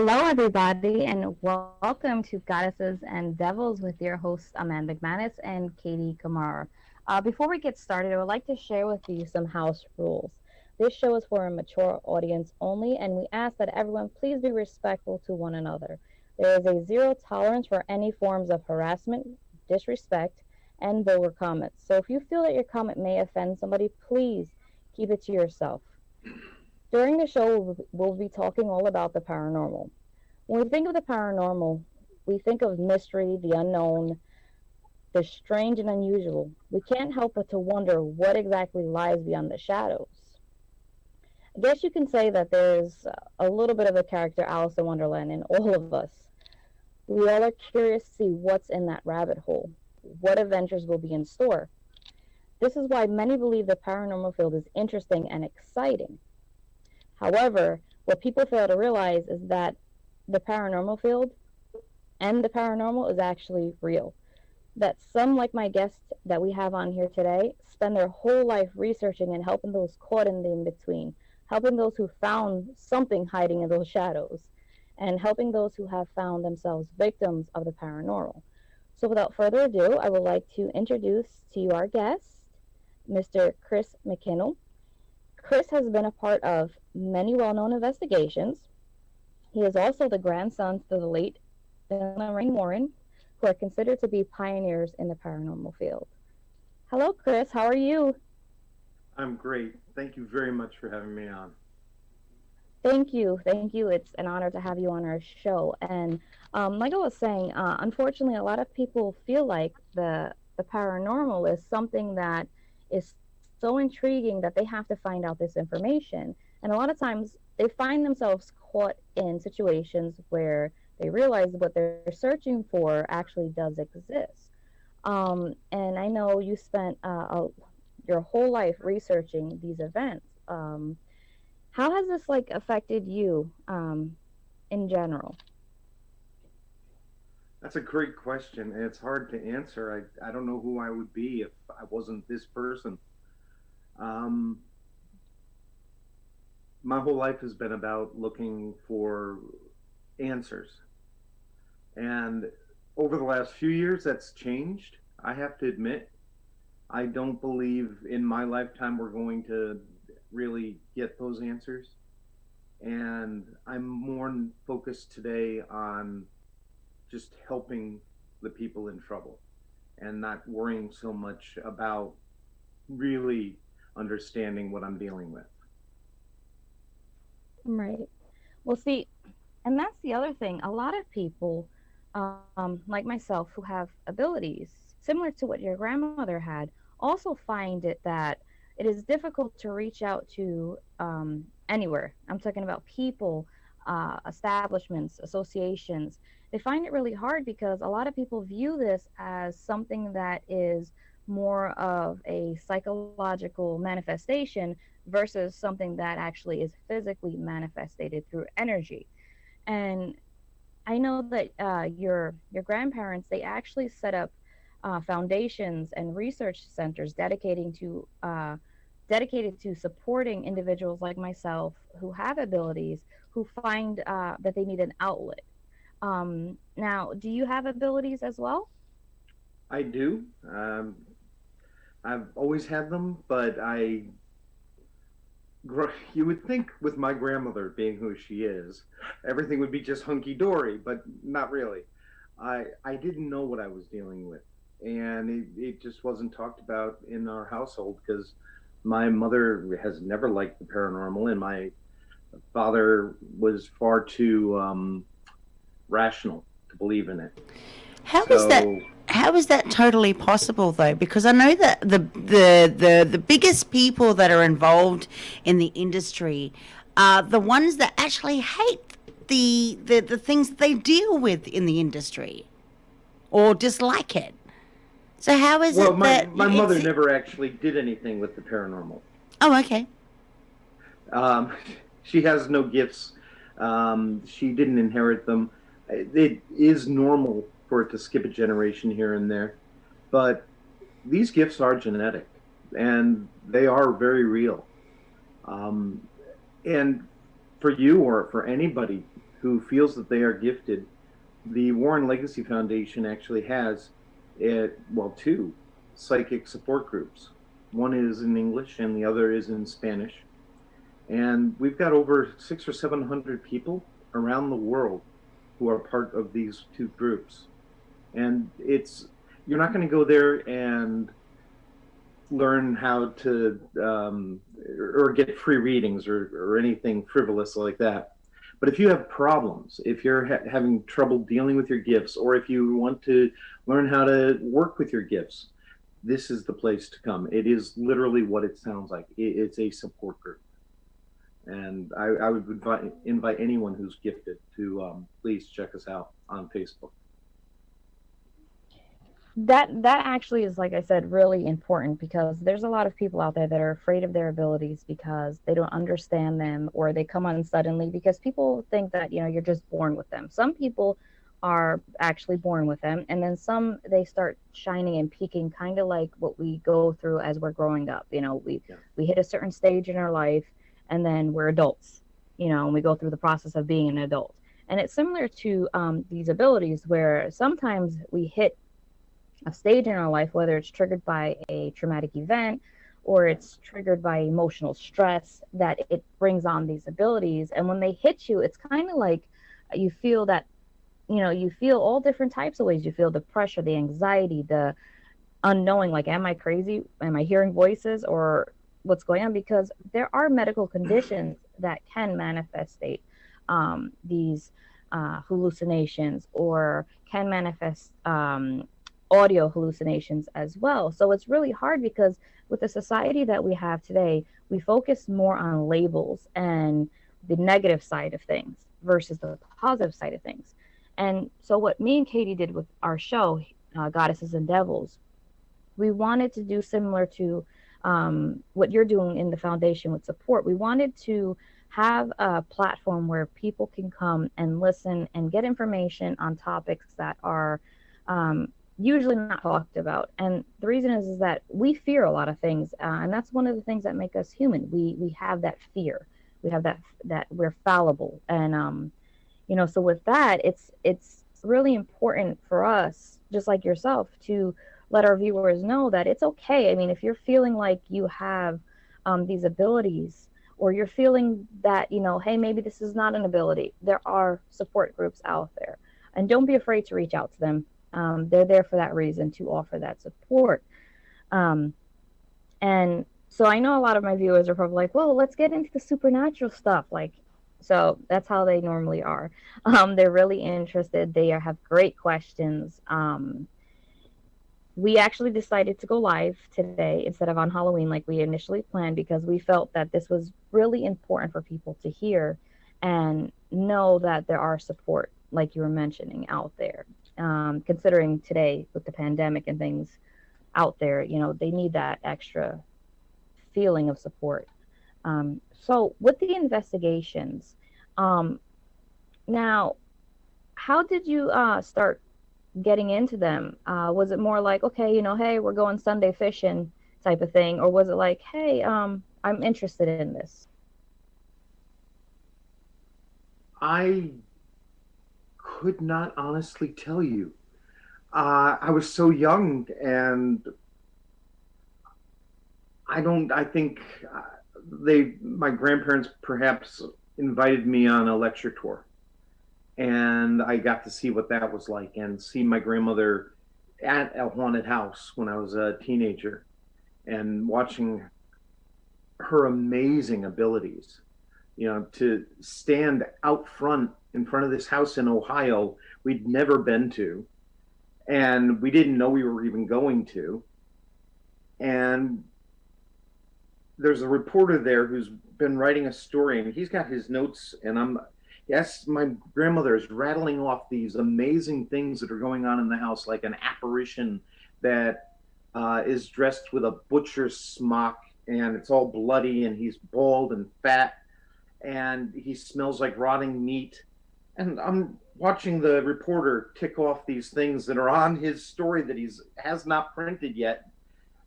Hello, everybody, and welcome to Goddesses and Devils with your hosts, Amanda McManus and Katie Kamara. Before we get started, I would like to share with you some house rules. This show is for a mature audience only, and we ask that everyone please be respectful to one another. There is a zero tolerance for any forms of harassment, disrespect, and vulgar comments. So if you feel that your comment may offend somebody, please keep it to yourself. During the show, we'll be talking all about the paranormal. When we think of the paranormal, we think of mystery, the unknown, the strange and unusual. We can't help but to wonder what exactly lies beyond the shadows. I guess you can say that there's a little bit of a character Alice in Wonderland in all of us. We all are curious to see what's in that rabbit hole, what adventures will be in store. This is why many believe the paranormal field is interesting and exciting. However, what people fail to realize is that the paranormal field and the paranormal is actually real. That some, like my guests that we have on here today, spend their whole life researching and helping those caught in the in-between, helping those who found something hiding in those shadows, and helping those who have found themselves victims of the paranormal. So without further ado, I would like to introduce to you our guest, Mr. Chris Mckinnell. Chris has been a part of many well-known investigations. He is also the grandson to the late Lorraine Warren, who are considered to be pioneers in the paranormal field. Hello, Chris. How are you? I'm great. Thank you very much for having me on. Thank you. Thank you. It's an honor to have you on our show. And like I was saying, unfortunately, a lot of people feel like the paranormal is something that is so intriguing that they have to find out this information. And a lot of times they find themselves caught in situations where they realize what they're searching for actually does exist. And I know you spent your whole life researching these events. How has this like affected you in general? That's a great question, and it's hard to answer. I don't know who I would be if I wasn't this person. Um, my whole life has been about looking for answers. And over the last few years, that's changed. I have to admit, I don't believe in my lifetime we're going to really get those answers. And I'm more focused today on just helping the people in trouble and not worrying so much about really understanding what I'm dealing with. Right. Well, see, and that's the other thing. A lot of people, like myself, who have abilities similar to what your grandmother had, also find it that it is difficult to reach out to anywhere. I'm talking about people, establishments, associations. They find it really hard because a lot of people view this as something that is more of a psychological manifestation versus something that actually is physically manifested through energy. And I know that your grandparents, they actually set up foundations and research centers dedicated to supporting individuals like myself who have abilities, who find that they need an outlet. Now, do you have abilities as well? I do. I've always had them, but you would think with my grandmother being who she is, everything would be just hunky dory, but not really. I didn't know what I was dealing with, and it just wasn't talked about in our household because my mother has never liked the paranormal, and my father was far too rational to believe in it. How is that? So How is that totally possible though? Because I know that the biggest people that are involved in the industry are the ones that actually hate the things that they deal with in the industry or dislike it. So how is well, it that my mother it's never actually did anything with the paranormal. oh okay. Um, she has no gifts. She didn't inherit them. It is normal for it to skip a generation here and there, but these gifts are genetic, and they are very real. Um, and for you or for anybody who feels that they are gifted, the Warren Legacy Foundation actually has two psychic support groups. One is in English and the other is in Spanish. And we've got over 600 or 700 people around the world who are part of these two groups. And you're not going to go there and learn how to or get free readings or anything frivolous like that. But if you have problems, if you're having trouble dealing with your gifts, or if you want to learn how to work with your gifts, this is the place to come. It is literally what it sounds like. It's a support group. And I would invite anyone who's gifted to please check us out on Facebook. That actually is, like I said, really important, because there's a lot of people out there that are afraid of their abilities because they don't understand them, or they come on suddenly, because people think that, you're just born with them. Some people are actually born with them, and then some, they start shining and peaking, kind of like what we go through as we're growing up. We hit a certain stage in our life, and then we're adults, and we go through the process of being an adult. And it's similar to these abilities, where sometimes we hit a stage in our life, whether it's triggered by a traumatic event or it's triggered by emotional stress, that it brings on these abilities. And when they hit you, it's kind of like you feel that, you feel all different types of ways. You feel the pressure, the anxiety, the unknowing, like, am I crazy? Am I hearing voices, or what's going on? Because there are medical conditions that can manifestate these hallucinations, or can manifest audio hallucinations as well. So it's really hard, because with the society that we have today, we focus more on labels and the negative side of things versus the positive side of things. And so what me and Katie did with our show, Goddesses and Devils, we wanted to do similar to what you're doing in the foundation with support. We wanted to have a platform where people can come and listen and get information on topics that are usually not talked about. And the reason is that we fear a lot of things, and that's one of the things that make us human. We have that fear. We have that we're fallible, and so with that, it's really important for us, just like yourself, to let our viewers know that it's okay. I mean, if you're feeling like you have these abilities, or you're feeling that, hey, maybe this is not an ability, there are support groups out there, and don't be afraid to reach out to them. They're there for that reason, to offer that support. And so I know a lot of my viewers are probably like, well, let's get into the supernatural stuff. So that's how they normally are. They're really interested. They have great questions. We actually decided to go live today instead of on Halloween like we initially planned, because we felt that this was really important for people to hear and know that there are support, like you were mentioning, out there. Considering today with the pandemic and things out there, they need that extra feeling of support. So with the investigations, now, how did you start getting into them? Was it more like, okay, hey, we're going Sunday fishing type of thing, or was it like, hey, I'm interested in this? I could not honestly tell you. I was so young, and I think my grandparents perhaps invited me on a lecture tour, and I got to see what that was like, and see my grandmother at a haunted house when I was a teenager, and watching her amazing abilities, to stand out front in front of this house in Ohio we'd never been to, and we didn't know we were even going to. And there's a reporter there who's been writing a story, and he's got his notes, and yes, my grandmother is rattling off these amazing things that are going on in the house, like an apparition that is dressed with a butcher's smock, and it's all bloody, and he's bald and fat, and he smells like rotting meat. And I'm watching the reporter tick off these things that are on his story that has not printed yet,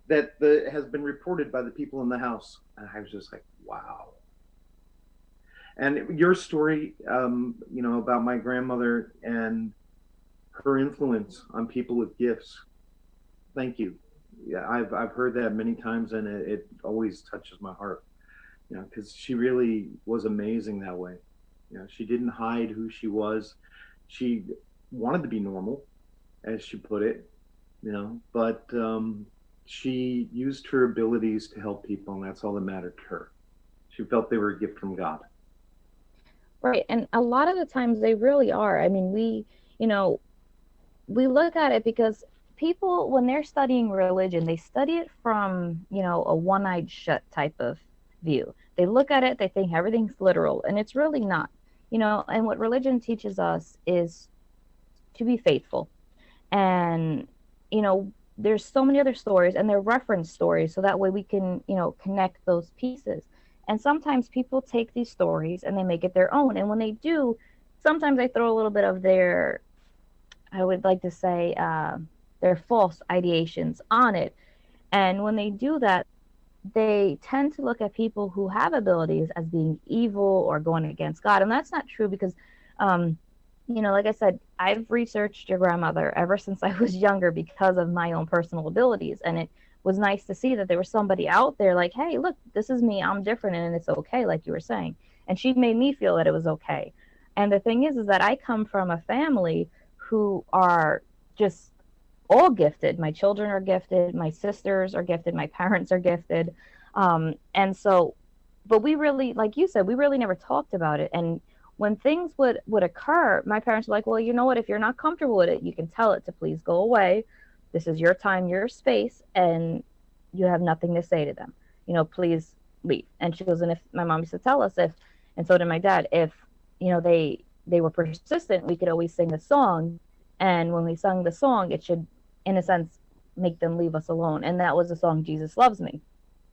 that has been reported by the people in the house. And I was just like, wow. And your story, about my grandmother and her influence on people with gifts. Thank you. Yeah, I've heard that many times, and it always touches my heart. Because she really was amazing that way. She didn't hide who she was. She wanted to be normal, as she put it. But she used her abilities to help people, and that's all that mattered to her. She felt they were a gift from God. Right. And a lot of the times they really are. I mean, you know, we look at it because people, when they're studying religion, they study it from, a one-eyed shut type of view. They look at it, they think everything's literal, and it's really not. And what religion teaches us is to be faithful. And, there's so many other stories, and they're reference stories, so that way we can, connect those pieces. And sometimes people take these stories and they make it their own. And when they do, sometimes they throw a little bit of their, I would like to say, their false ideations on it. And when they do that, they tend to look at people who have abilities as being evil or going against God. And that's not true because, um, like I said, I've researched your grandmother ever since I was younger because of my own personal abilities. And it was nice to see that there was somebody out there like, hey, look, this is me. I'm different and it's okay, like you were saying. And she made me feel that it was okay. And the thing is that I come from a family who are just all gifted. My children are gifted, my sisters are gifted, my parents are gifted. And so, but we really, like you said, we really never talked about it. And when things would occur, my parents were like, well, you know what, if you're not comfortable with it, you can tell it to please go away. This is your time, your space, and you have nothing to say to them. Please leave. And she goes, and if my mom used to tell us, if, and so did my dad, if they were persistent, we could always sing the song, and when we sung the song, it should, in a sense, make them leave us alone. And that was the song Jesus Loves Me.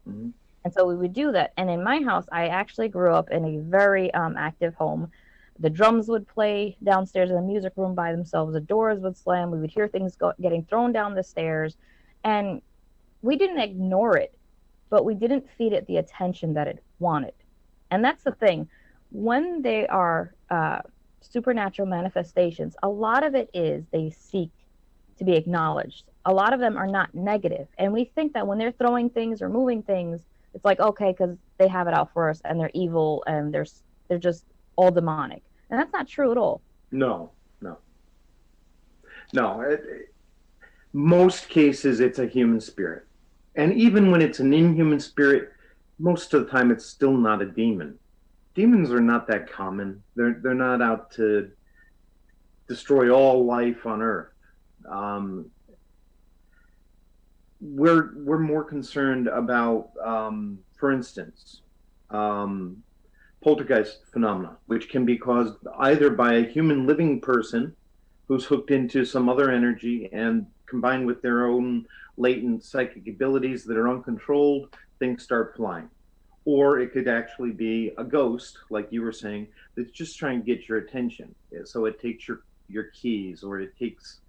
Mm-hmm. And so we would do that. And in my house, I actually grew up in a very active home. The drums would play downstairs in the music room by themselves. The doors would slam. We would hear things getting thrown down the stairs. And we didn't ignore it, but we didn't feed it the attention that it wanted. And that's the thing. When they are supernatural manifestations, a lot of it is they seek to be acknowledged. A lot of them are not negative. And we think that when they're throwing things or moving things, it's like, okay, because they have it out for us and they're evil and they're just all demonic. And that's not true at all. No, no, no. Most cases, it's a human spirit. And even when it's an inhuman spirit, most of the time it's still not a demon. Demons are not that common. They're not out to destroy all life on Earth. We're more concerned about, for instance, poltergeist phenomena, which can be caused either by a human living person who's hooked into some other energy and combined with their own latent psychic abilities that are uncontrolled, things start flying. Or it could actually be a ghost, like you were saying, that's just trying to get your attention. So it takes your keys, or it takes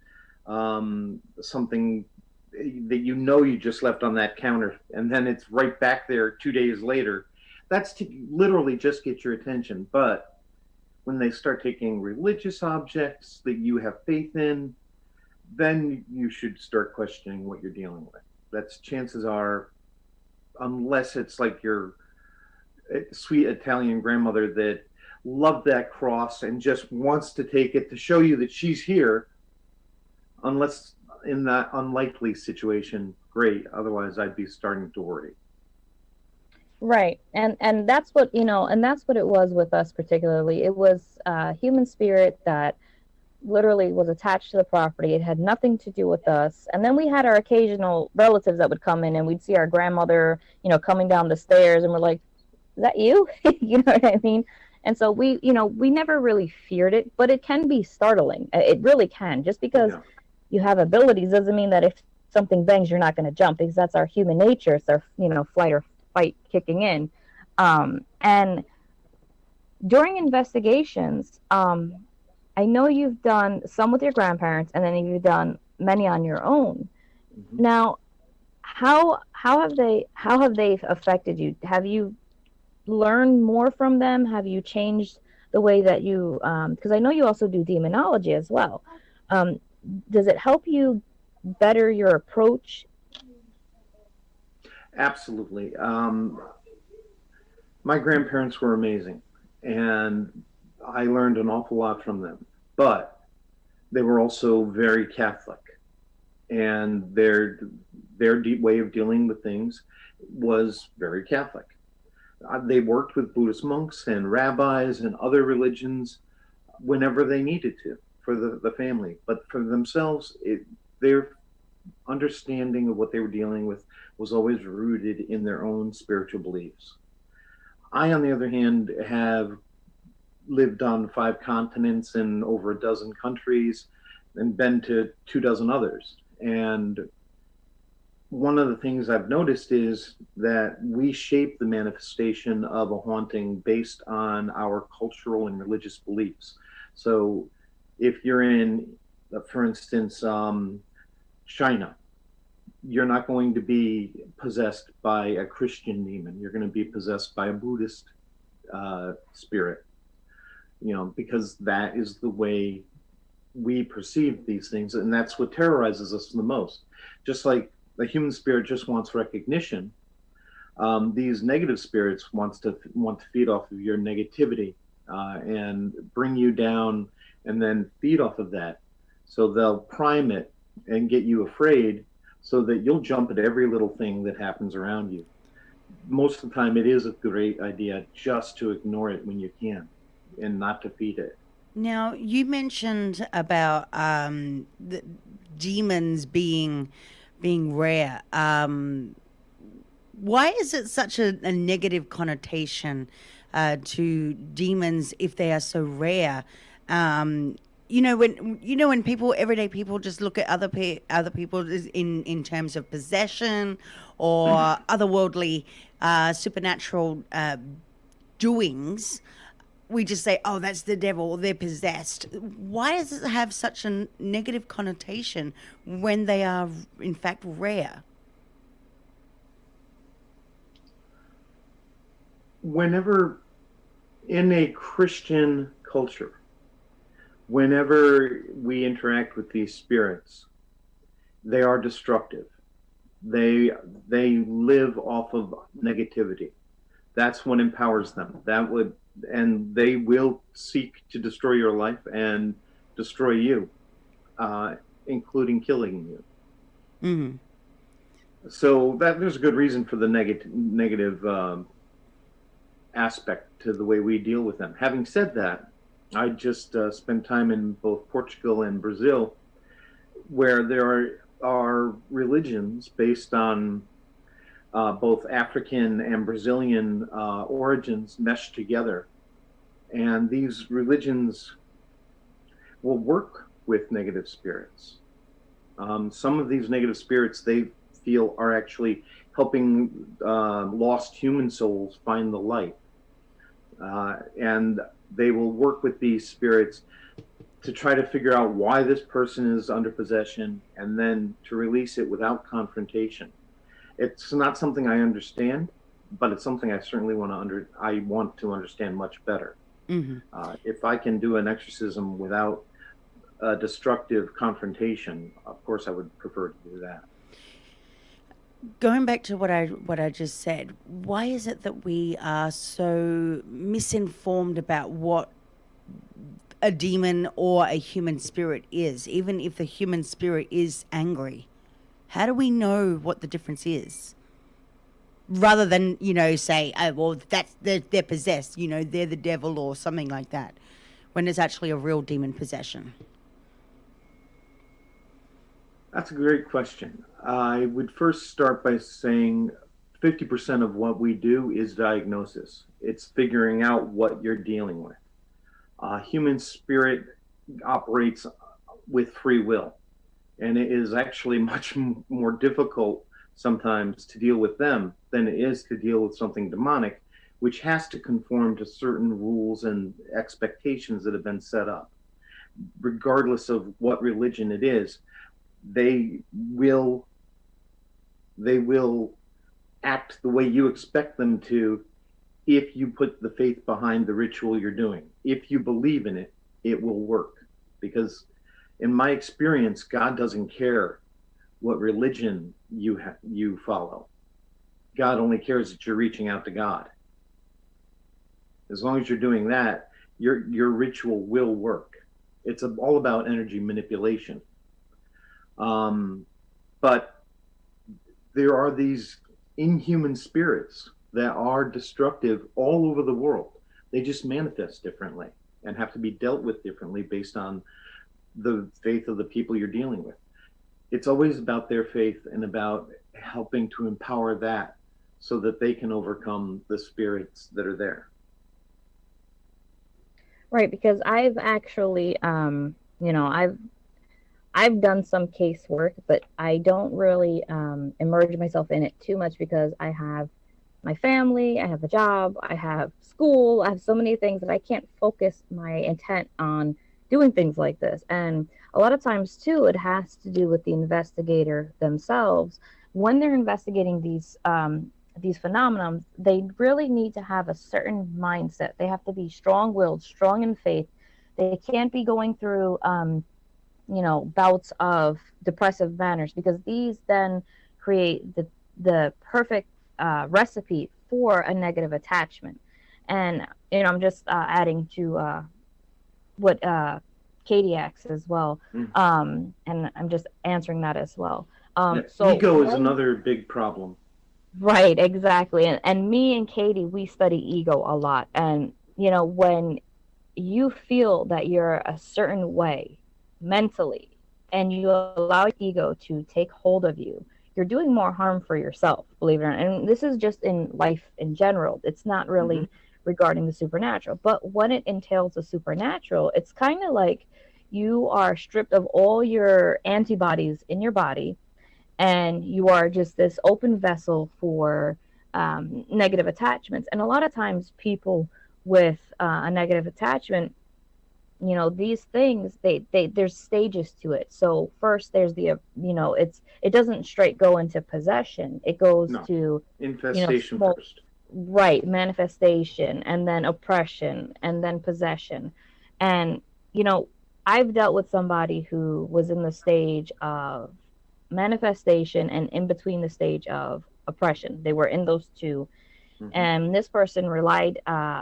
something that you just left on that counter, and then it's right back there 2 days later. That's to literally just get your attention. But when they start taking religious objects that you have faith in, then you should start questioning what you're dealing with. That's chances are, unless it's like your sweet Italian grandmother that loved that cross and just wants to take it to show you that she's here, unless in that unlikely situation, great. Otherwise, I'd be starting to worry. Right. And that's what, and that's what it was with us particularly. It was a human spirit that literally was attached to the property. It had nothing to do with us. And then we had our occasional relatives that would come in, and we'd see our grandmother, coming down the stairs, and we're like, is that you? You know what I mean? And so we never really feared it, but it can be startling. It really can. Just because you have abilities doesn't mean that if something bangs, you're not going to jump, because that's our human nature. It's our, flight or fight kicking in. And during investigations, I know you've done some with your grandparents, and then you've done many on your own. Now, how have they affected you? Have you learned more from them? Have you changed the way that you, because I know you also do demonology as well. Um, does it help you better your approach? Absolutely. My grandparents were amazing, and I learned an awful lot from them. But they were also very Catholic, and their deep way of dealing with things was very Catholic. They worked with Buddhist monks and rabbis and other religions whenever they needed to for the family, but for themselves, their understanding of what they were dealing with was always rooted in their own spiritual beliefs. I, on the other hand, have lived on 5 continents and over a dozen countries and been to 2 dozen others. And one of the things I've noticed is that we shape the manifestation of a haunting based on our cultural and religious beliefs. So if you're in, for instance, China, you're not going to be possessed by a Christian demon. You're going to be possessed by a Buddhist spirit, because that is the way we perceive these things, and that's what terrorizes us the most. Just like the human spirit just wants recognition, these negative spirits want to feed off of your negativity and bring you down, and then feed off of that. So they'll prime it and get you afraid, so that you'll jump at every little thing that happens around you. Most of the time, it is a great idea just to ignore it when you can, and not to feed it. Now, you mentioned about the demons being rare. Why is it such a negative connotation to demons if they are so rare? When people, everyday people, just look at other people in terms of possession or otherworldly, supernatural doings, we just say, "Oh, that's the devil," or "They're possessed." Why does it have such a negative connotation when they are, in fact, rare? Whenever in a Christian culture, whenever we interact with these spirits, they are destructive. They live off of negativity. That's what empowers them. And they will seek to destroy your life and destroy you, including killing you. Mm-hmm. So that there's a good reason for the negative aspect to the way we deal with them. Having said that, I just spent time in both Portugal and Brazil, where there are religions based on both African and Brazilian origins meshed together. And these religions will work with negative spirits. Some of these negative spirits they feel are actually helping lost human souls find the light. And they will work with these spirits to try to figure out why this person is under possession, and then to release it without confrontation. It's not something I understand, but it's something I certainly I want to understand much better. Mm-hmm. If I can do an exorcism without a destructive confrontation, of course I would prefer to do that. Going back to what I just said, why is it that we are so misinformed about what a demon or a human spirit is, even if the human spirit is angry? How do we know what the difference is? Rather than, say, "Oh, well, they're possessed, they're the devil," or something like that, when it's actually a real demon possession. That's a great question. I would first start by saying 50% of what we do is diagnosis. It's figuring out what you're dealing with. Human spirit operates with free will, and it is actually much more difficult sometimes to deal with them than it is to deal with something demonic, which has to conform to certain rules and expectations that have been set up. Regardless of what religion it is, they will they will act the way you expect them to if you put the faith behind the ritual you're doing. If you believe in it, it will work. Because in my experience, God doesn't care what religion you follow. God only cares that you're reaching out to God. As long as you're doing that, your ritual will work. It's all about energy manipulation. Um, but there are these inhuman spirits that are destructive all over the world. They just manifest differently and have to be dealt with differently based on the faith of the people you're dealing with. It's always about their faith and about helping to empower that so that they can overcome the spirits that are there. Right, because I've actually, I've done some casework, but I don't really immerse myself in it too much because I have my family, I have a job, I have school, I have so many things that I can't focus my intent on doing things like this. And a lot of times, too, it has to do with the investigator themselves. When they're investigating these phenomena, they really need to have a certain mindset. They have to be strong-willed, strong in faith. They can't be going through bouts of depressive manners, because these then create the perfect recipe for a negative attachment. And I'm just adding to what Katie asks as well, Mm. and I'm just answering that as well. Yeah. So Ego is another big problem. right, exactly, and me and Katie, we study ego a lot, and when you feel that you're a certain way mentally and you allow ego to take hold of you, you're doing more harm for yourself, believe it or not. And this is just in life in general. It's not Mm-hmm. really regarding the supernatural. But when it entails the supernatural, it's kind of like you are stripped of all your antibodies in your body, and you are just this open vessel for negative attachments. And a lot of times people with a negative attachment, these things, they there's stages to it. So first there's it doesn't straight go into possession. It goes No, to infestation small, first. right, manifestation, and then oppression, and then possession. And you know I've dealt with somebody who was in the stage of manifestation and in between the stage of oppression. They were in those two, Mm-hmm. and this person relied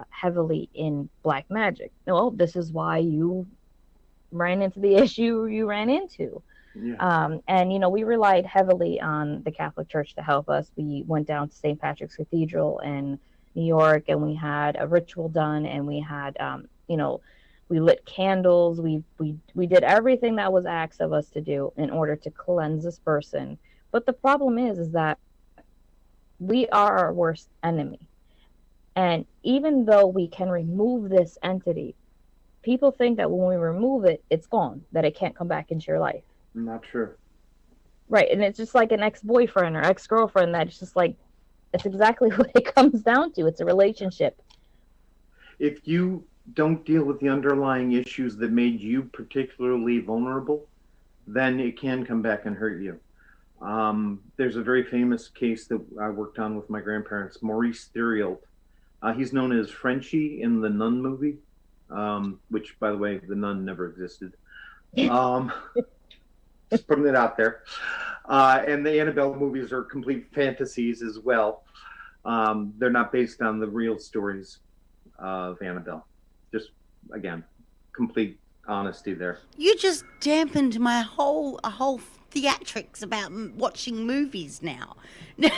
heavily in black magic. Well, this is why you ran into the issue you ran into. Yeah. And we relied heavily on the Catholic Church to help us. We went down to St. Patrick's Cathedral in New York, and we had a ritual done, and we had we lit candles. We did everything that was asked of us to do in order to cleanse this person. But the problem is that we are our worst enemy. And even though we can remove this entity, people think that when we remove it, it's gone, that it can't come back into your life. Not true. Right. And it's just like an ex boyfriend or ex girlfriend that it's just like, it's exactly what it comes down to. It's a relationship. If you don't deal with the underlying issues that made you particularly vulnerable, then it can come back and hurt you. There's a very famous case that I worked on with my grandparents, Maurice Theriault. He's known as Frenchie in the Nun movie, which, by the way, the Nun never existed. Just putting it out there. And the Annabelle movies are complete fantasies as well. They're not based on the real stories of Annabelle. Just, again, complete honesty there. You just dampened my whole theatrics about watching movies now. That's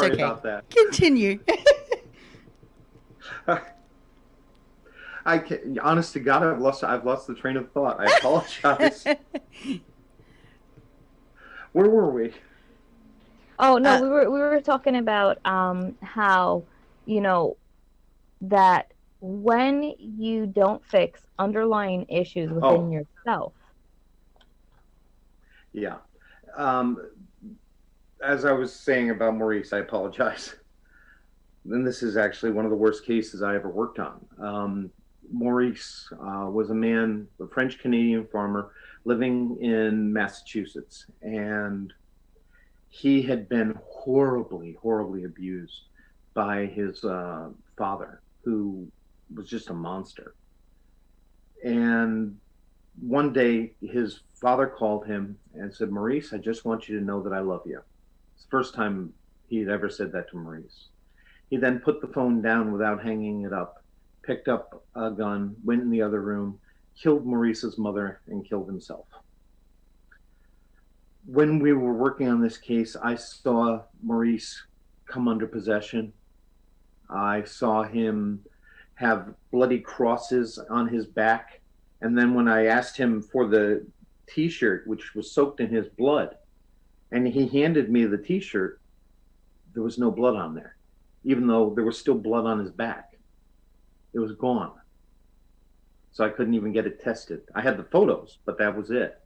Sorry okay. about that. Continue. I can, honest to God, I've lost the train of thought. I apologize. Where were we? Oh no, we were talking about how you know that when you don't fix underlying issues within Oh, yourself. yeah. As I was saying about Maurice, I apologize. And this is actually one of the worst cases I ever worked on. Maurice was a French Canadian farmer living in Massachusetts, and He had been horribly, horribly abused by his father, who was just a monster. And one day, his father called him and said, Maurice, I just want you to know that I love you. It's the first time he had ever said that to Maurice. He then put the phone down without hanging it up, picked up a gun, went in the other room, killed Maurice's mother, and killed himself. When we were working on this case, I saw Maurice come under possession. I saw him have bloody crosses on his back. And then when I asked him for the t-shirt, which was soaked in his blood, and he handed me the t-shirt, there was no blood on there, even though there was still blood on his back. It was gone. So I couldn't even get it tested. I had the photos, but that was it.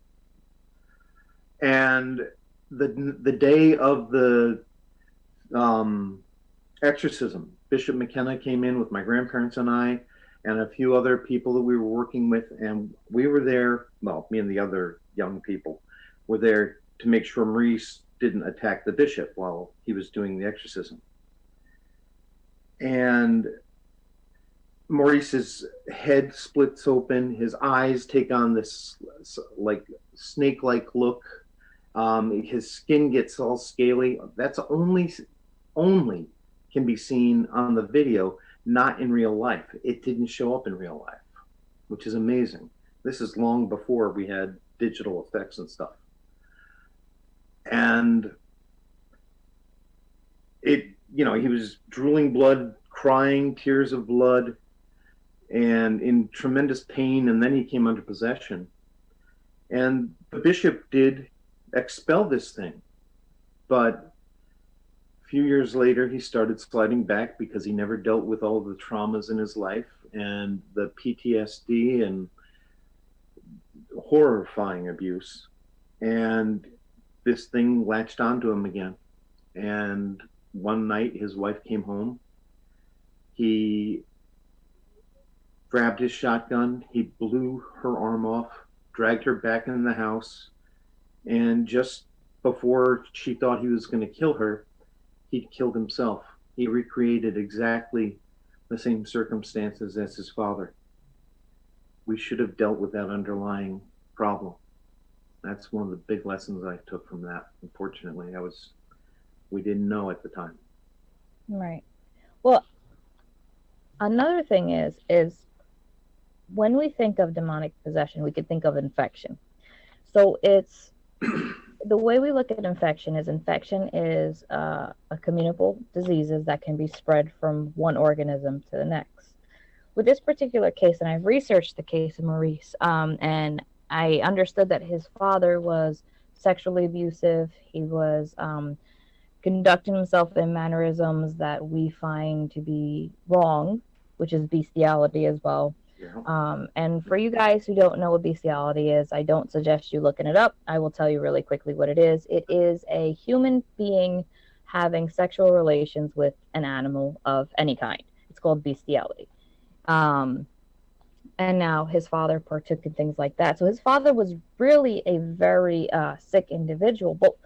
And the day of the exorcism, Bishop Mckinnell came in with my grandparents and I, and a few other people that we were working with, and we were there, well, me and the other young people were there to make sure Maurice didn't attack the bishop while he was doing the exorcism. And Maurice's head splits open, his eyes take on this like snake-like look, his skin gets all scaly. That's only can be seen on the video, not in real life. It didn't show up in real life, which is amazing. This is long before we had digital effects and stuff. And it, you know, he was drooling blood, crying tears of blood, and in tremendous pain, and then he came under possession. And the bishop did expel this thing, but a few years later he started sliding back because he never dealt with all the traumas in his life and the PTSD and horrifying abuse, and this thing latched onto him again. And one night his wife came home, he grabbed his shotgun, he blew her arm off, dragged her back in the house, and just before she thought he was going to kill her, he killed himself. He recreated exactly the same circumstances as his father. We should have dealt with that underlying problem. That's one of the big lessons I took from that. Unfortunately, we didn't know at the time. Right. Well, another thing is when we think of demonic possession, we could think of infection. So it's the way we look at infection is a communicable diseases that can be spread from one organism to the next. With this particular case, and I've researched the case of Maurice, and I understood that his father was sexually abusive. He was conducting himself in mannerisms that we find to be wrong, which is bestiality as well. Yeah. And for you guys who don't know what bestiality is, I don't suggest you looking it up. I will tell you really quickly what it is. It is a human being having sexual relations with an animal of any kind. It's called bestiality. And now his father partook in things like that. So his father was really a very sick individual. But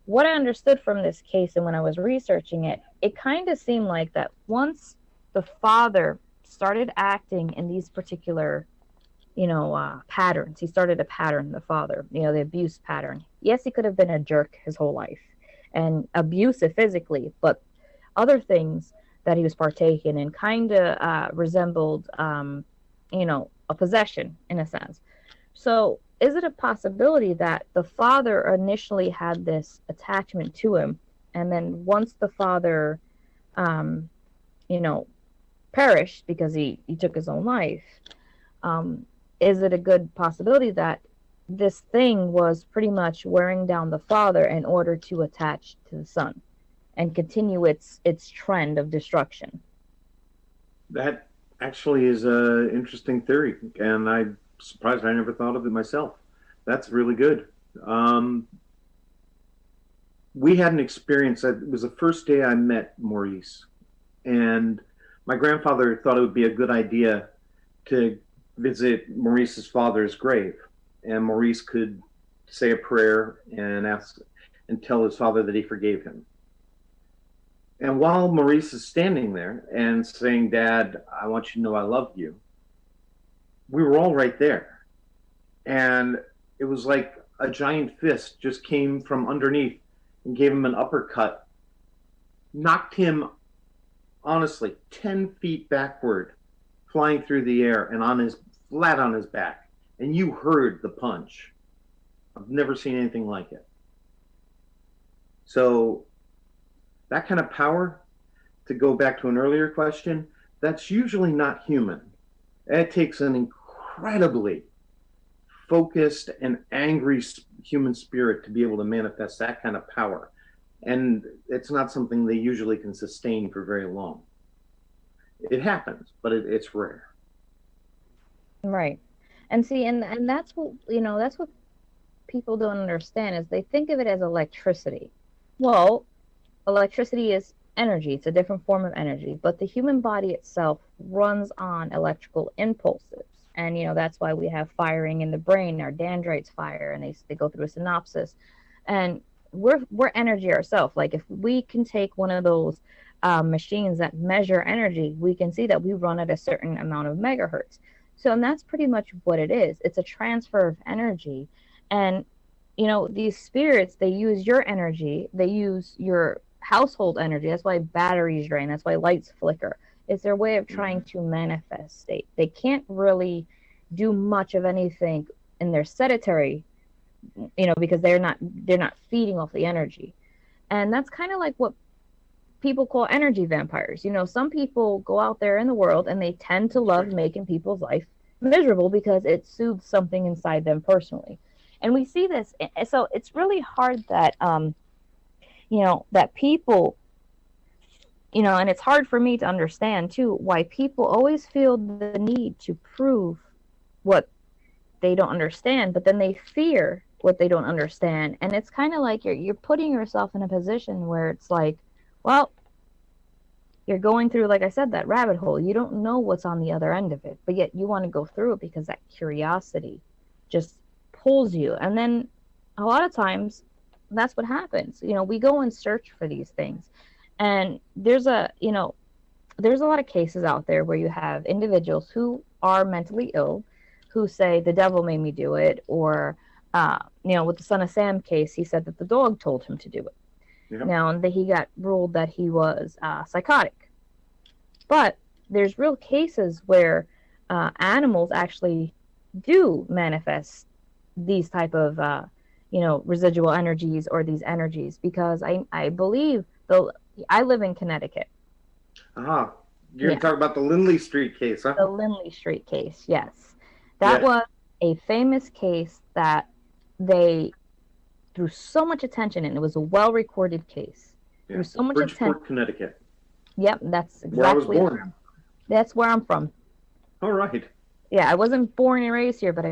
what I understood from this case and when I was researching it, it kind of seemed like that once the father started acting in these particular, patterns, he started a pattern, the father, the abuse pattern. Yes, he could have been a jerk his whole life and abusive physically, but other things that he was partaking in kind of resembled, a possession in a sense. So is it a possibility that the father initially had this attachment to him, and then once the father, perished because he took his own life, is it a good possibility that this thing was pretty much wearing down the father in order to attach to the son and continue its trend of destruction? That actually is an interesting theory, and I'm surprised I never thought of it myself. That's really good. We had an experience. It was the first day I met Maurice, and my grandfather thought it would be a good idea to visit Maurice's father's grave, and Maurice could say a prayer and ask. and tell his father that he forgave him. And while Maurice is standing there and saying, Dad, I want you to know I love you, we were all right there. And it was like a giant fist just came from underneath and gave him an uppercut, knocked him, honestly, 10 feet backward, flying through the air and flat on his back. And you heard the punch. I've never seen anything like it. So that kind of power, to go back to an earlier question, that's usually not human. It takes an incredibly focused and angry human spirit to be able to manifest that kind of power. And it's not something they usually can sustain for very long. It happens, but it's rare. Right. And see, and that's what, that's what people don't understand is they think of it as electricity. Well, electricity is energy. It's a different form of energy, but the human body itself runs on electrical impulses. And, that's why we have firing in the brain. Our dendrites fire and they go through a synapses. And we're energy ourselves. Like if we can take one of those machines that measure energy, we can see that we run at a certain amount of megahertz. So, and that's pretty much what it is. It's a transfer of energy. And, these spirits, they use your energy. They use your household energy. That's why batteries drain. That's why lights flicker. It's their way of trying to manifest state. They can't really do much of anything in their sedentary, because they're not feeding off the energy. And that's kind of like what people call energy vampires. Some people go out there in the world and they tend to love making people's life miserable because it soothes something inside them personally. And we see this. So it's really hard that, that people, and it's hard for me to understand too, why people always feel the need to prove what they don't understand, but then they fear what they don't understand. And it's kind of like you're putting yourself in a position where it's like, well, you're going through, like I said, that rabbit hole. You don't know what's on the other end of it, but yet you want to go through it because that curiosity just pulls you. And then a lot of times that's what happens. We go and search for these things. And there's a lot of cases out there where you have individuals who are mentally ill, who say the devil made me do it, or with the Son of Sam case, he said that the dog told him to do it. Yep. Now, and he got ruled that he was psychotic. But there's real cases where animals actually do manifest these type of residual energies or these energies, because I believe I live in Connecticut. You're going to talk about the Lindley Street case, huh? The Lindley Street case, yes. That was a famous case that they threw so much attention in. It was a well-recorded case. Yeah. Threw so much Bridgeport, attention. Connecticut. Yep, that's exactly where I was born. That's where I'm from. All right. Yeah, I wasn't born and raised here, but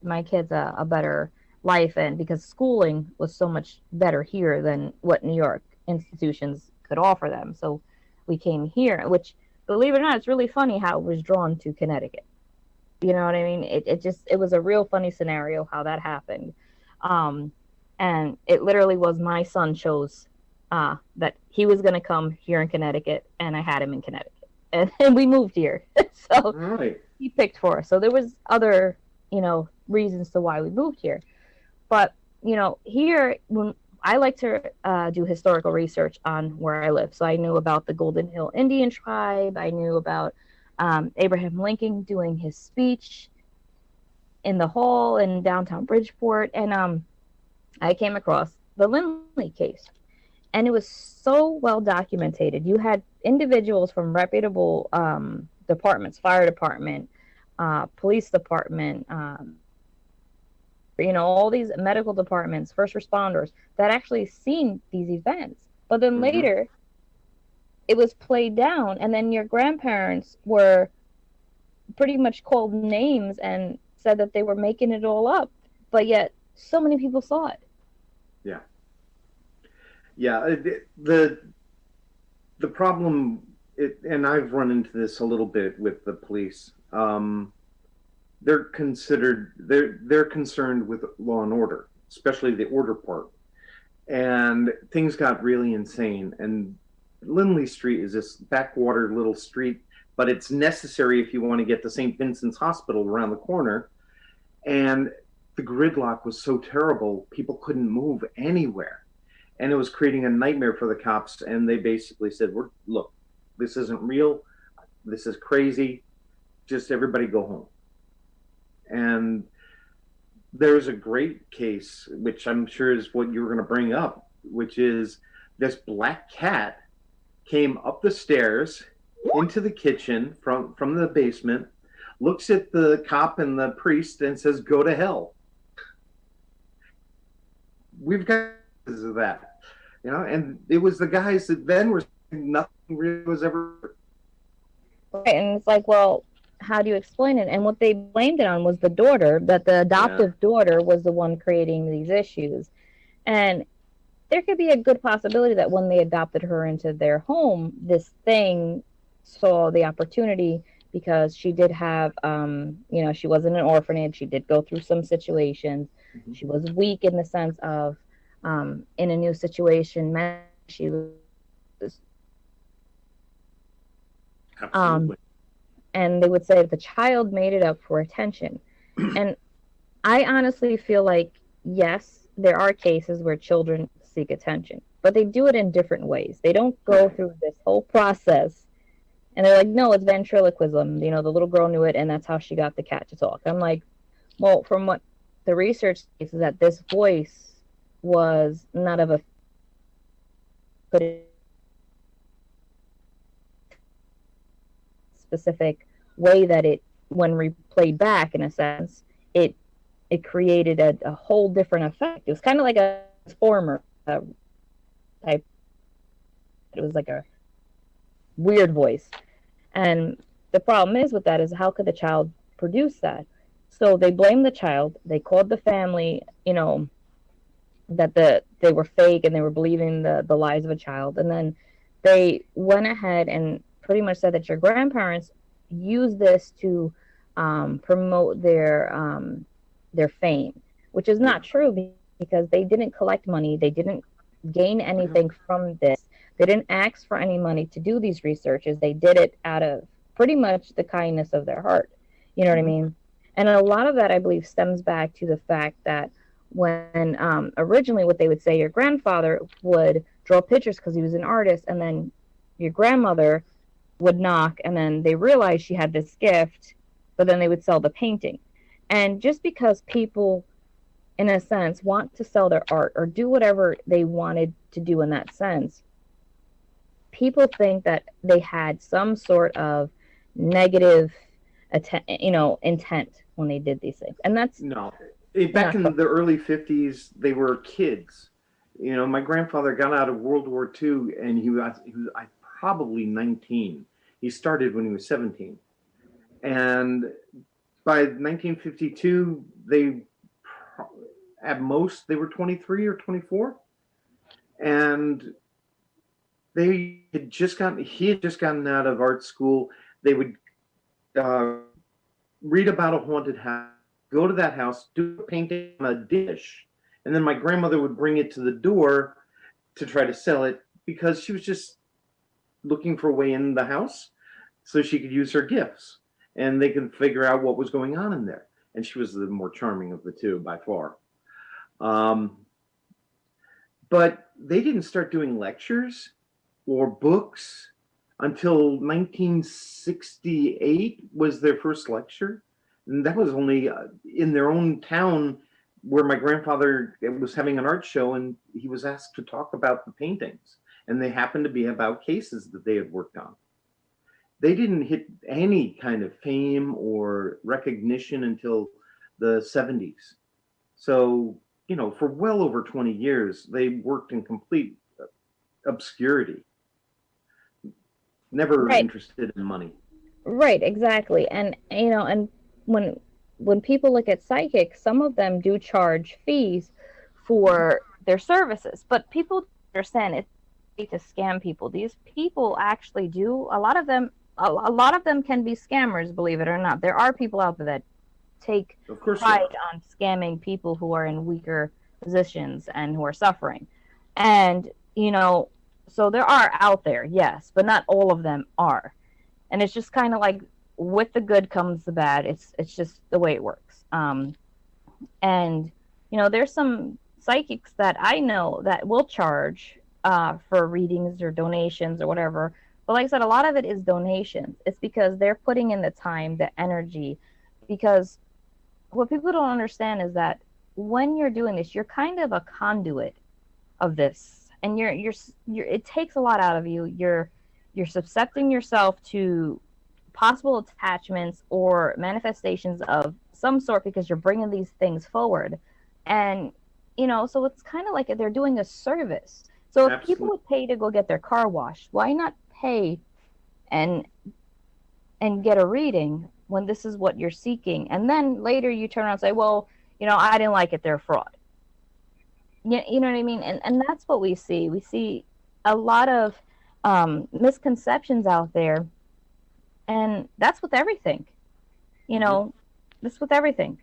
my kids a better life, and because schooling was so much better here than what New York institutions could offer them. So we came here, which, believe it or not, it's really funny how it was drawn to Connecticut. You know what I mean? It was a real funny scenario how that happened. And it literally was my son chose that he was going to come here in Connecticut, and I had him in Connecticut. And we moved here. So right. He picked for us. So there was other, reasons to why we moved here. But, here, when I like to do historical research on where I live. So I knew about the Golden Hill Indian tribe. I knew about Abraham Lincoln doing his speech in the hall in downtown Bridgeport. And I came across the Lindley case. And it was so well documented. You had individuals from reputable departments, fire department, police department, all these medical departments, first responders that actually seen these events. But then later, it was played down, and then your grandparents were pretty much called names and said that they were making it all up. But yet, so many people saw it. Yeah. Yeah. The problem, and I've run into this a little bit with the police. They're concerned with law and order, especially the order part. and things got really insane. And Lindley Street is this backwater little street, but it's necessary if you want to get to St. Vincent's Hospital around the corner. And the gridlock was so terrible, people couldn't move anywhere. And it was creating a nightmare for the cops. And they basically said, look, this isn't real. This is crazy. Just everybody go home. And there's a great case, which I'm sure is what you were going to bring up, which is this black cat came up the stairs into the kitchen from the basement, looks at the cop and the priest and says, "Go to hell." We've got of that, and it was the guys that then were saying nothing really was ever. Right, and it's like, well, how do you explain it? And what they blamed it on was the daughter, that the adoptive daughter was the one creating these issues. And there could be a good possibility that when they adopted her into their home, this thing saw the opportunity because she did have, she was in an orphanage. She did go through some situations. Mm-hmm. She was weak in the sense of, in a new situation, she was. Absolutely. And they would say that the child made it up for attention. And I honestly feel like, yes, there are cases where children seek attention, but they do it in different ways. They don't go through this whole process and they're like, no, it's ventriloquism. The little girl knew it and that's how she got the cat to talk. I'm like, well, from what the research says is that this voice was not of a specific way that it, when replayed back in a sense, it created a whole different effect. It was kind of like a transformer type. It was like a weird voice. And the problem is with that is how could the child produce that? So they blamed the child. They called the family, that they were fake and they were believing the lies of a child. And then they went ahead and pretty much said that your grandparents use this to promote their fame, which is not true because they didn't collect money. They didn't gain anything from this. They didn't ask for any money to do these researches. They did it out of pretty much the kindness of their heart. You know what I mean? And a lot of that, I believe, stems back to the fact that when originally what they would say, your grandfather would draw pictures because he was an artist, and then your grandmother would knock, and then they realized she had this gift, but then they would sell the painting. And just because people, in a sense, want to sell their art or do whatever they wanted to do in that sense, people think that they had some sort of negative intent when they did these things. And that's no. Back in the early 50s, they were kids. My grandfather got out of World War II and he was probably 19. He started when he was 17. And by 1952, at most, they were 23 or 24. And he had just gotten out of art school. They would read about a haunted house, go to that house, do a painting on a dish, and then my grandmother would bring it to the door to try to sell it because she was just looking for a way in the house so she could use her gifts and they could figure out what was going on in there. And she was the more charming of the two by far. But they didn't start doing lectures or books until 1968 was their first lecture. And that was only in their own town where my grandfather was having an art show and he was asked to talk about the paintings. And they happened to be about cases that they had worked on. They didn't hit any kind of fame or recognition until the 70s. So, for well over 20 years, they worked in complete obscurity. Never interested in money. Right, exactly. And, and when people look at psychics, some of them do charge fees for their services, but people understand it's to scam people. These people actually do, a lot of them can be scammers, believe it or not. There are people out there that take pride on scamming people who are in weaker positions and who are suffering. And, so there are out there, yes, but not all of them are. And it's just kind of like with the good comes the bad. It's just the way it works. And there's some psychics that I know that will charge for readings or donations or whatever. But like I said, a lot of it is donations. It's because they're putting in the time, the energy. Because what people don't understand is that when you're doing this, you're kind of a conduit of this, and you're it takes a lot out of you. You're subjecting yourself to possible attachments or manifestations of some sort because you're bringing these things forward. And so it's kind of like they're doing a service. So if people Absolutely. would pay to go get their car washed, why not pay and get a reading when this is what you're seeking? And then later you turn around and say, well, I didn't like it, they're fraud. You know what I mean? And that's what we see. We see a lot of misconceptions out there, and that's with everything. You Hmm. know, that's with everything.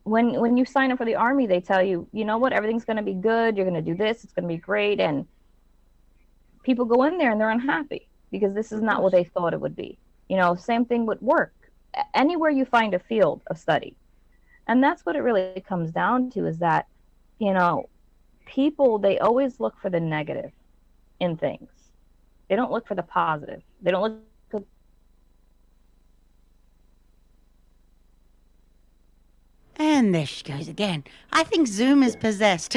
When you sign up for the army, they tell you, you know what, everything's going to be good. You're going to do this. It's going to be great. And people go in there and they're unhappy because this is Of not what course. they thought it would be. Same thing with work. Anywhere you find a field of study, and that's what it really comes down to, is that you know people, they always look for the negative in things. They don't look for the positive. They don't look for And there she goes again. I think Zoom is Yeah. possessed.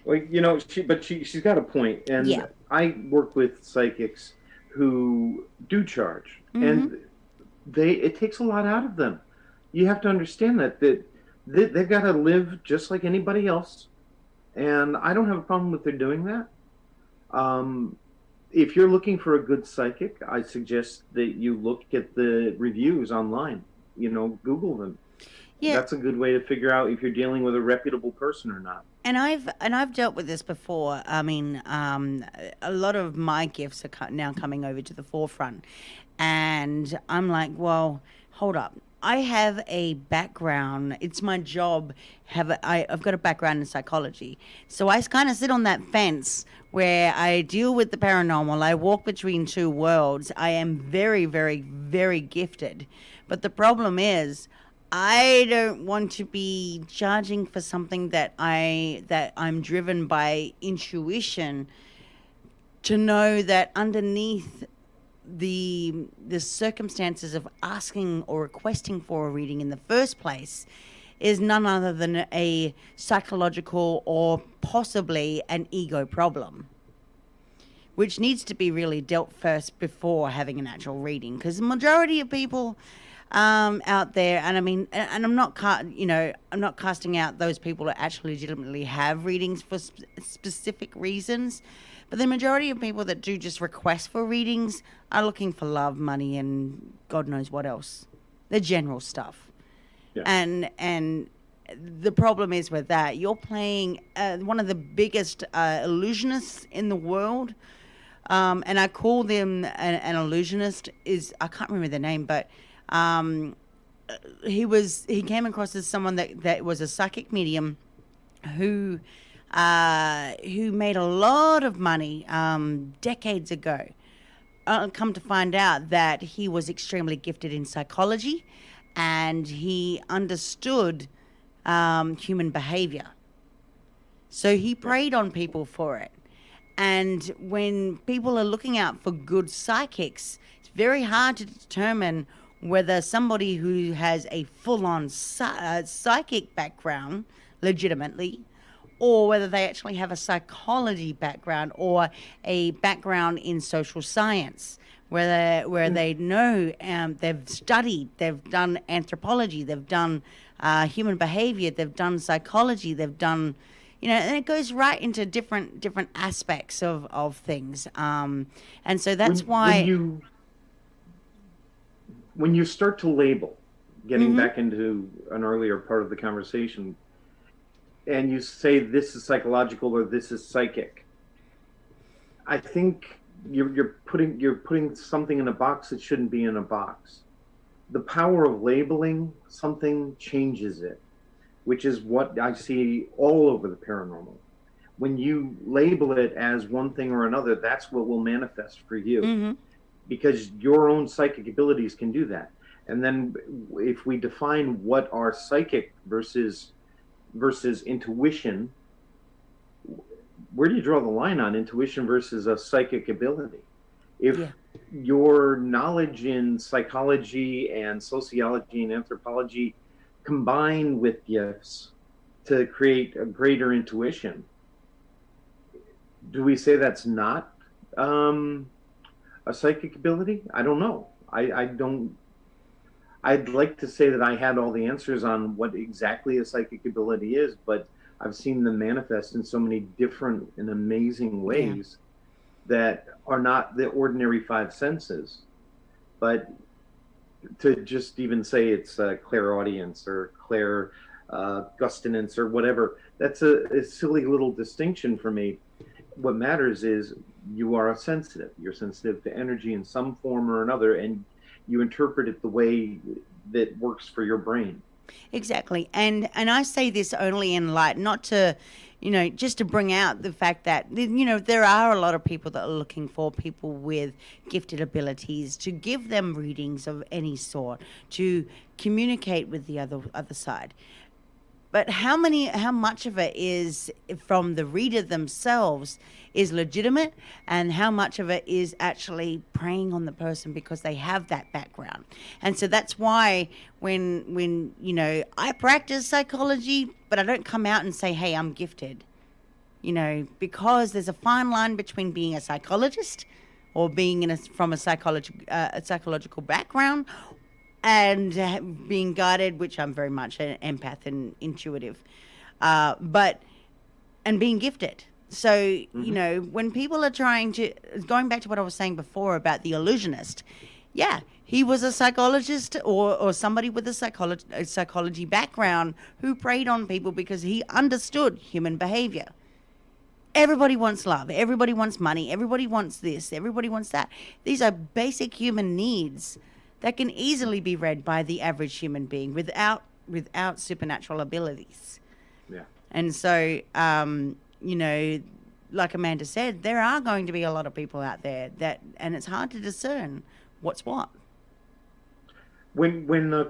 Well, she's got a point, Yeah. and I work with psychics who do charge, Mm-hmm. and it takes a lot out of them. You have to understand that they've got to live just like anybody else, and I don't have a problem with their doing that. Um, if you're looking for a good psychic, I suggest that you look at the reviews online. Google them. Yeah. That's a good way to figure out if you're dealing with a reputable person or not. And I've dealt with this before. I mean, a lot of my gifts are now coming over to the forefront, and I'm like, well, hold up. I have a background. It's my job. I've got a background in psychology, so I kind of sit on that fence where I deal with the paranormal. I walk between two worlds. I am very, very, very gifted, but the problem is, I don't want to be charging for something that I'm driven by intuition, to know that underneath the circumstances of asking or requesting for a reading in the first place is none other than a psychological or possibly an ego problem, which needs to be really dealt first before having an actual reading. Because the majority of people out there, and I mean, and I'm not casting out those people that actually legitimately have readings for specific reasons, but the majority of people that do just request for readings are looking for love, money, and God knows what else, the general stuff. Yeah. And the problem is with that, you're playing one of the biggest illusionists in the world, and I call them an illusionist. Is I can't remember the name, but um, he came across as someone that was a psychic medium who who made a lot of money decades ago. Come to find out that he was extremely gifted in psychology, and he understood human behavior. So he Yeah. preyed on people for it. And when people are looking out for good psychics, it's very hard to determine whether somebody who has a full on psychic background, legitimately, or whether they actually have a psychology background or a background in social science, where And they know, they've studied, they've done anthropology, they've done human behavior, they've done psychology, they've done, and it goes right into different aspects of things. And so that's when when why. you when you start to label, getting Hmm. back into an earlier part of the conversation, and you say this is psychological or this is psychic, I think you're putting something in a box that shouldn't be in a box. The power of labeling something changes it. which is what I see all over the paranormal. When you label it as one thing or another, that's what will manifest for you, Mm-hmm. because your own psychic abilities can do that. And then if we define what are psychic versus intuition, where do you draw the line on intuition versus a psychic ability? If Yeah. your knowledge in psychology and sociology and anthropology combine with gifts to create a greater intuition, do we say that's not um, a psychic ability? I don't know. I don't. I'd like to say that I had all the answers on what exactly a psychic ability is, but I've seen them manifest in so many different and amazing Yeah. ways that are not the ordinary five senses. But to just even say it's clairaudience or clair gustinance or whatever, that's a silly little distinction for me. What matters is you are sensitive. You're sensitive to energy in some form or another, and you interpret it the way that works for your brain. Exactly. And I say this only in light, not to, just to bring out the fact that, there are a lot of people that are looking for people with gifted abilities to give them readings of any sort, to communicate with the other side. But how much of it is from the reader themselves is legitimate, and how much of it is actually preying on the person because they have that background. And so that's why when I practice psychology, but I don't come out and say, hey, I'm gifted, because there's a fine line between being a psychologist or being from a psychological background, and being guided, which I'm very much an empath and intuitive, but and being gifted. So Mm-hmm. when people are trying to, going back to what I was saying before about the illusionist, yeah, he was a psychologist or somebody with a psychology background who preyed on people because he understood human behavior. Everybody wants love. Everybody wants money. Everybody wants this. Everybody wants that. These are basic human needs that can easily be read by the average human being without supernatural abilities. Yeah. And so, like Amanda said, there are going to be a lot of people out there and it's hard to discern what's what. When a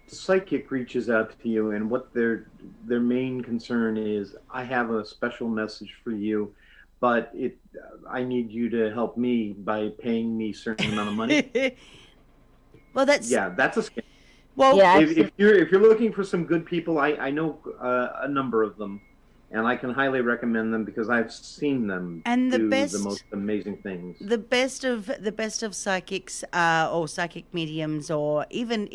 psychic reaches out to you and what their main concern is, I have a special message for you, but I need you to help me by paying me a certain amount of money. Well, that's Yeah, that's a scam. well, Yeah, I've If seen. you're looking for some good people, I know a number of them, and I can highly recommend them because I've seen them and do the most amazing things. the best of psychics or psychic mediums or even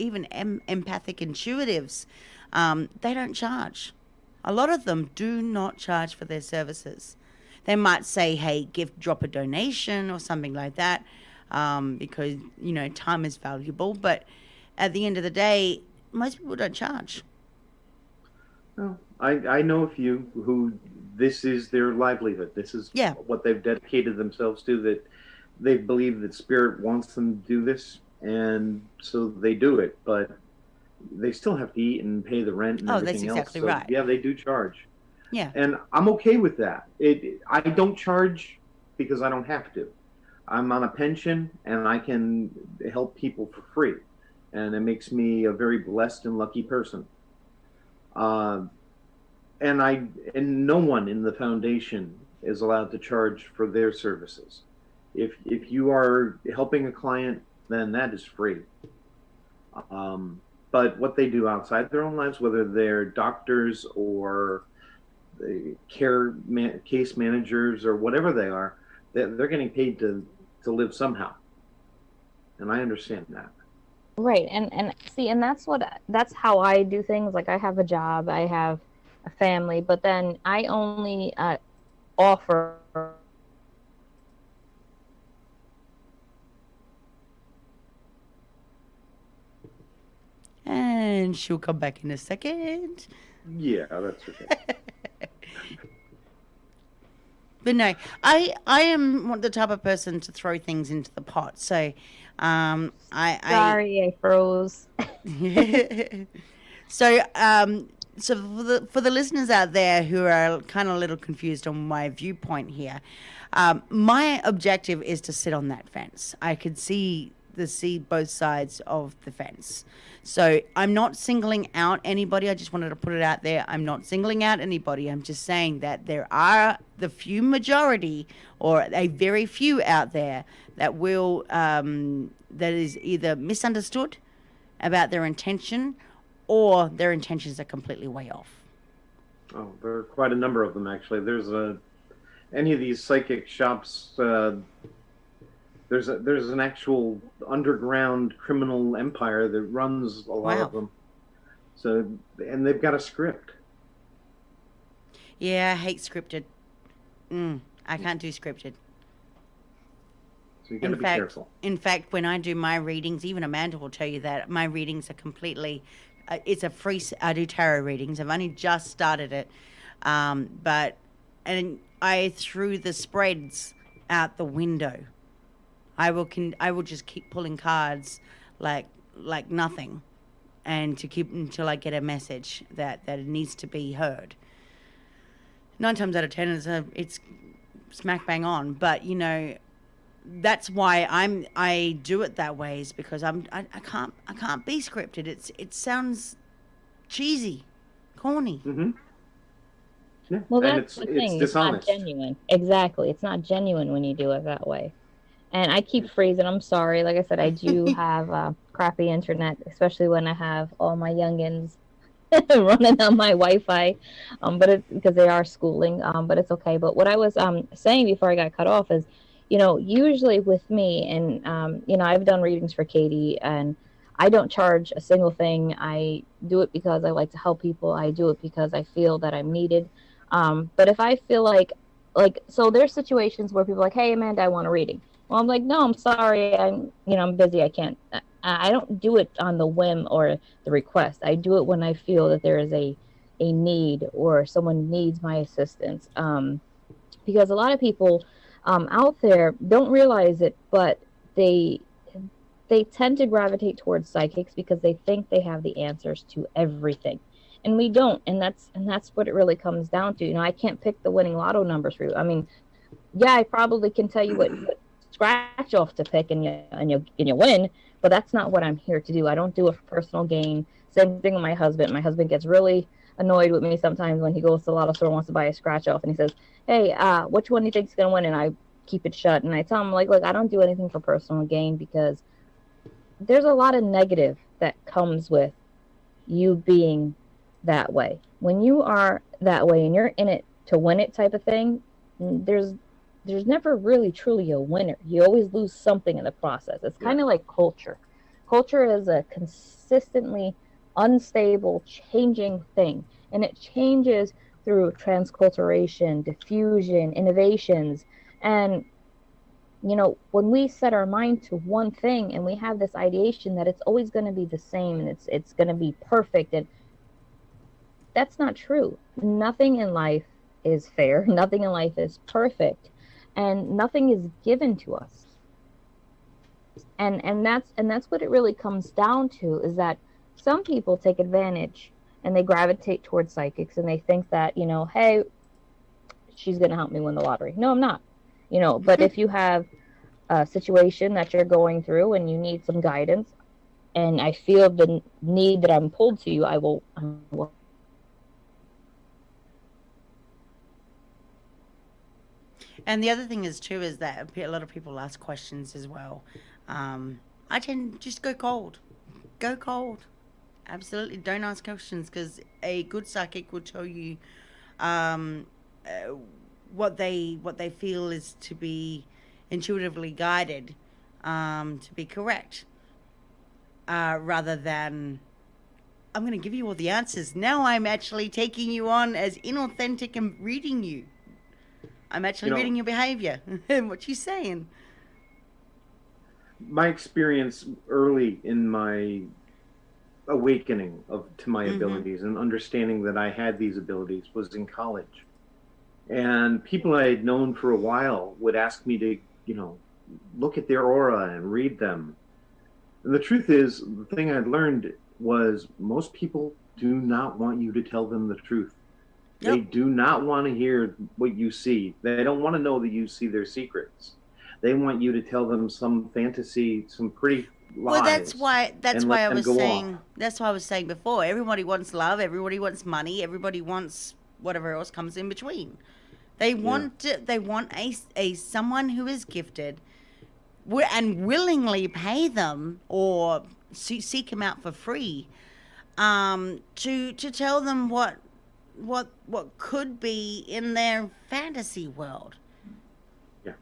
empathic intuitives, they don't charge. A lot of them do not charge for their services. They might say, "Hey, drop a donation" or something like that, because time is valuable. But at the end of the day, most people don't charge. Well, I know a few who this is their livelihood. This is Yeah. what they've dedicated themselves to. That they believe that spirit wants them to do this, and so they do it. But they still have to eat and pay the rent and Oh, that's everything else. exactly So right. yeah, they do charge, Yeah. and I'm okay with that. I don't charge because I don't have to. I'm on a pension and I can help people for free, and it makes me a very blessed and lucky person. Uh, and no one in the foundation is allowed to charge for their services. If you are helping a client, then that is free. Um, but what they do outside their own lives, whether they're doctors or the case managers or whatever they are, they're getting paid to live somehow, and I understand that. Right, and see, and that's how I do things. Like, I have a job, I have a family, but then I only offer And she'll come back in a second. Yeah, that's okay. But no, I am the type of person to throw things into the pot. So, sorry, I froze. so so for the listeners out there who are kind of a little confused on my viewpoint here, my objective is to sit on that fence. I could see both sides of the fence. So I'm not singling out anybody. I just wanted to put it out there. I'm not singling out anybody. I'm just saying that there are the few majority or a very few out there that will that is either misunderstood about their intention or their intentions are completely way off. Oh, there are quite a number of them actually. Any of these psychic shops. There's an actual underground criminal empire that runs a lot of them. So, and they've got a script. Yeah, I hate scripted. I can't do scripted. So you got to be careful. In fact, when I do my readings, even Amanda will tell you that my readings are completely. It's a free. I do tarot readings. I've only just started it, but I threw the spreads out the window. I will just keep pulling cards like nothing, and to keep until I get a message that it needs to be heard. 9 times out of 10 it's smack bang on, but that's why I do it that way, is because I can't be scripted. It sounds cheesy, corny. Mm-hmm. Yeah. Well, and that's the thing. It's dishonest. Not genuine. Exactly. It's not genuine when you do it that way. And I keep freezing. I'm sorry. Like I said, I do have crappy internet, especially when I have all my youngins running on my Wi-Fi. But it's because they are schooling. But it's okay. But what I was saying before I got cut off is, usually with me, and I've done readings for Katie, and I don't charge a single thing. I do it because I like to help people. I do it because I feel that I'm needed. But if I feel like, so there's situations where people are like, hey, Amanda, I want a reading. Well, I'm like, no, I'm sorry. I'm busy. I can't. I don't do it on the whim or the request. I do it when I feel that there is a need or someone needs my assistance. Because a lot of people out there don't realize it, but they tend to gravitate towards psychics because they think they have the answers to everything. And we don't. And that's what it really comes down to. I can't pick the winning lotto numbers for you. I mean, yeah, I probably can tell you what scratch off to pick and you win, but that's not what I'm here to do. I don't do it for personal gain. Same thing with my husband. My husband gets really annoyed with me sometimes when he goes to the lotto store and wants to buy a scratch off, and he says, hey, which one do you think is going to win? And I keep it shut, and I tell him, look, I don't do anything for personal gain, because there's a lot of negative that comes with you being that way. When you are that way and you're in it to win it type of thing, there's never really truly a winner. You always lose something in the process. It's kind of like culture. Culture is a consistently unstable, changing thing. And it changes through transculturation, diffusion, innovations. And, when we set our mind to one thing and we have this ideation that it's always going to be the same and it's going to be perfect, and that's not true. Nothing in life is fair. Nothing in life is perfect. And nothing is given to us. And that's what it really comes down to, is that some people take advantage and they gravitate towards psychics and they think that, hey, she's going to help me win the lottery. No, I'm not. But if you have a situation that you're going through and you need some guidance, and I feel the need that I'm pulled to you, I will. And the other thing is too is that a lot of people ask questions as well. I tend to just go cold. Go cold. Absolutely, don't ask questions, because a good psychic will tell you what they feel is to be intuitively guided, to be correct, rather than I'm going to give you all the answers. Now I'm actually taking you on as inauthentic and reading you. I'm actually reading your behavior and what you're saying. My experience early in my awakening to my abilities and understanding that I had these abilities was in college. And people I had known for a while would ask me to, look at their aura and read them. And the truth is, the thing I'd learned was most people do not want you to tell them the truth. They Yep. do not want to hear what you see. They don't want to know that you see their secrets. They want you to tell them some fantasy, some pretty Well, lies, that's and why let I them was go off. saying that's why I was saying before. Everybody wants love. Everybody wants money. Everybody wants whatever else comes in between. Yeah. They want a someone who is gifted, and willingly pay them or seek them out for free, to tell them what could be in their fantasy world. Yeah.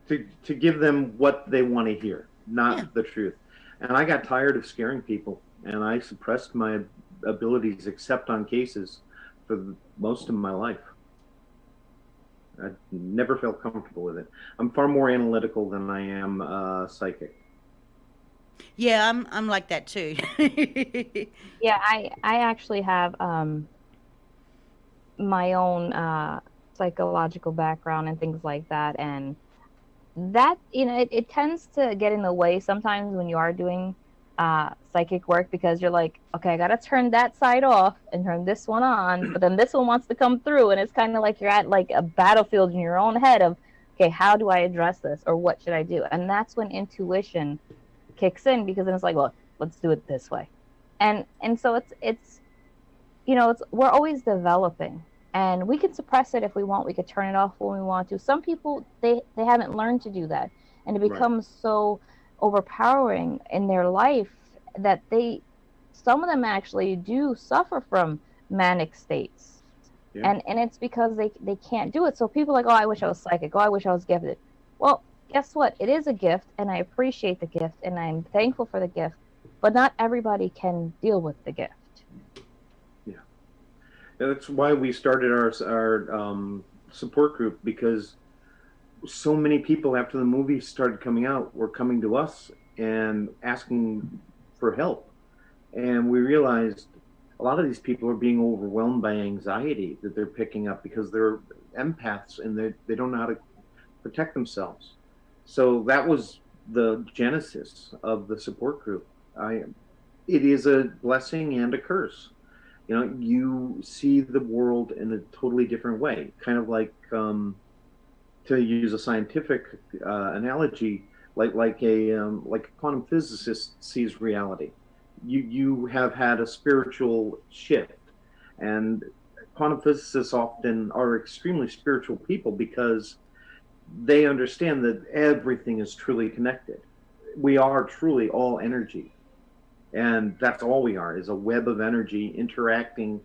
To give them what they want to hear, Yeah. not the truth. And I got tired of scaring people, and I suppressed my abilities except on cases for most of my life. I never felt comfortable with it. I'm far more analytical than I am psychic. Yeah, I'm like that too. Yeah, I actually have my own psychological background and things like that, and that, it tends to get in the way sometimes when you are doing psychic work, because you're like, okay, I gotta turn that side off and turn this one on, but then this one wants to come through, and it's kind of like you're at like a battlefield in your own head of, okay, how do I address this, or what should I do? And that's when intuition kicks in, because then it's like, well, let's do it this way. And so it's it's we're always developing, and we can suppress it if we want. We could turn it off when we want to. Some people, they haven't learned to do that, and it Right. becomes so overpowering in their life that some of them actually do suffer from manic states, Yeah. and it's because they can't do it. So people are like, oh, I wish I was psychic, oh, I wish I was gifted. Well, guess what, it is a gift, and I appreciate the gift, and I'm thankful for the gift, but not everybody can deal with the gift. Yeah. That's why we started our support group, because so many people after the movie started coming out were coming to us and asking for help, and we realized a lot of these people are being overwhelmed by anxiety that they're picking up because they're empaths and they don't know how to protect themselves. So that was the genesis of the support group. I It is a blessing and a curse. You see the world in a totally different way, kind of like, to use a scientific analogy, like a quantum physicist sees reality. You have had a spiritual shift, and quantum physicists often are extremely spiritual people because they understand that everything is truly connected. We are truly all energy, and that's all we are, is a web of energy interacting.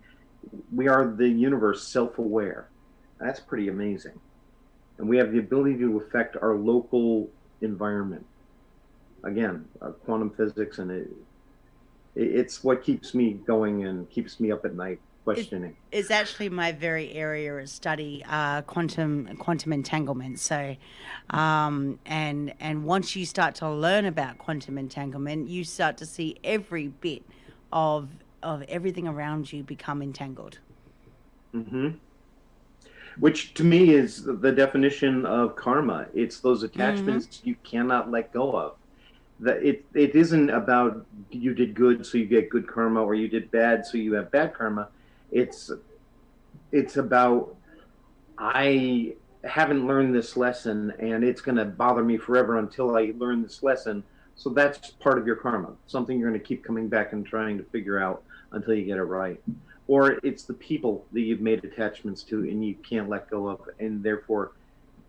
We are the universe self-aware. That's pretty amazing, and we have the ability to affect our local environment. Again, quantum physics, and it's what keeps me going and keeps me up at night It questioning. is actually my very area of study, quantum entanglement. So, and once you start to learn about quantum entanglement, you start to see every bit of everything around you become entangled. Hmm. Which to me is the definition of karma. It's those Mm-hmm. attachments you cannot let go of. That it isn't about you did good so you get good karma, or you did bad so you have bad karma. It's it's about, I haven't learned this lesson and it's going to bother me forever until I learn this lesson. So that's part of your karma, something you're going to keep coming back and trying to figure out until you get it right. Or it's the people that you've made attachments to and you can't let go of, and therefore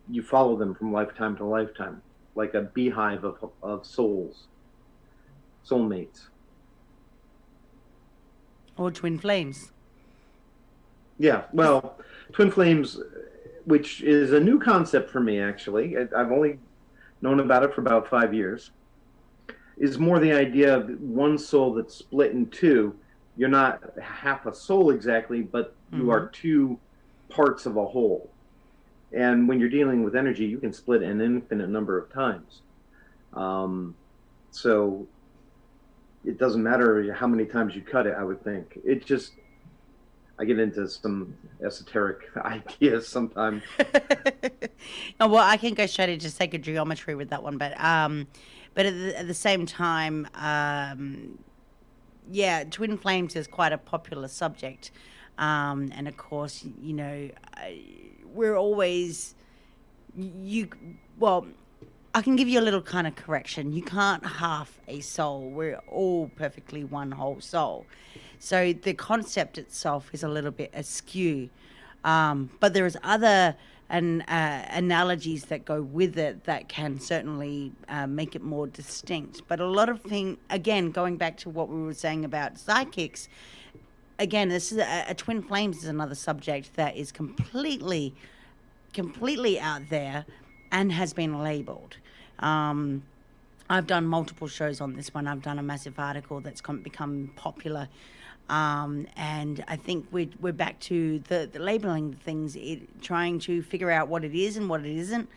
you follow them from lifetime to lifetime, like a beehive of souls, soulmates. Or twin flames. Yeah, well, twin flames, which is a new concept for me, actually. I've only known about it for about 5 years, is more the idea of one soul that's split in two. You're not half a soul exactly, but you Mm-hmm. are two parts of a whole. And when you're dealing with energy, you can split an infinite number of times. Um, so it doesn't matter how many times you cut it, I would think. It just, I get into some esoteric ideas sometimes. Oh, well, I can go straight into sacred geometry with that one, but at the same time, yeah, twin flames is quite a popular subject, and of course, we're always you. Well, I can give you a little kind of correction. You can't half a soul. We're all perfectly one whole soul. So the concept itself is a little bit askew. But there's other analogies that go with it that can certainly make it more distinct. But a lot of things, again, going back to what we were saying about psychics, again, this is a twin flames is another subject that is completely out there and has been labeled. Um, I've done multiple shows on this one. I've done a massive article that's become popular. And I think we're back to the labeling things, trying to figure out what it is and what it isn't.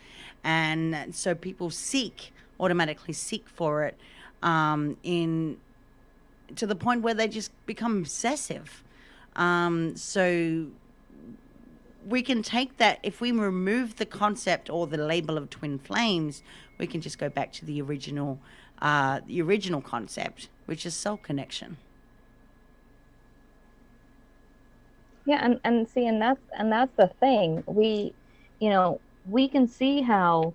And so people automatically seek for it in to the point where they just become obsessive. So we can take that if we remove the concept or the label of twin flames, we can just go back to the original concept, which is soul connection. Yeah, and see, and that's the thing. We can see how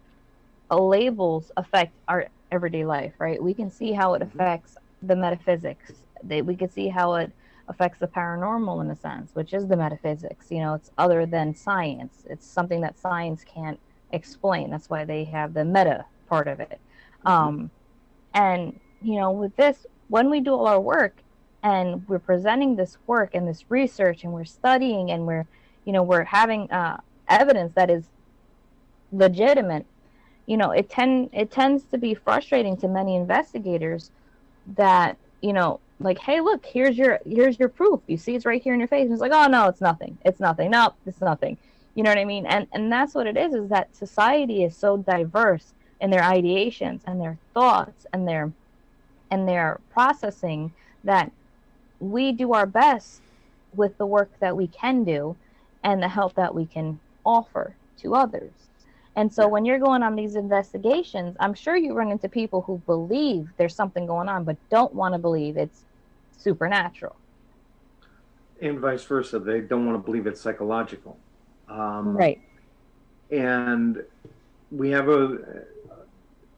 labels affect our everyday life, right? We can see how it Mm-hmm. affects the metaphysics. We can see how it affects the paranormal in a sense, which is the metaphysics. It's other than science. It's something that science can't explain. That's why they have the meta part of it. Mm-hmm. Um, and with this, when we do all our work and we're presenting this work and this research and we're studying and we're having evidence that is legitimate, it tends to be frustrating to many investigators that like, hey, look, here's your proof. You see, it's right here in your face. And it's like, oh no, it's nothing. It's nothing. No, it's nothing. You know what I mean? And that's what it is that society is so diverse in their ideations and their thoughts and their processing that we do our best with the work that we can do and the help that we can offer to others. And so Yeah. when you're going on these investigations, I'm sure you run into people who believe there's something going on, but don't want to believe it's supernatural. And vice versa. They don't want to believe it's psychological. Um, Right. and we have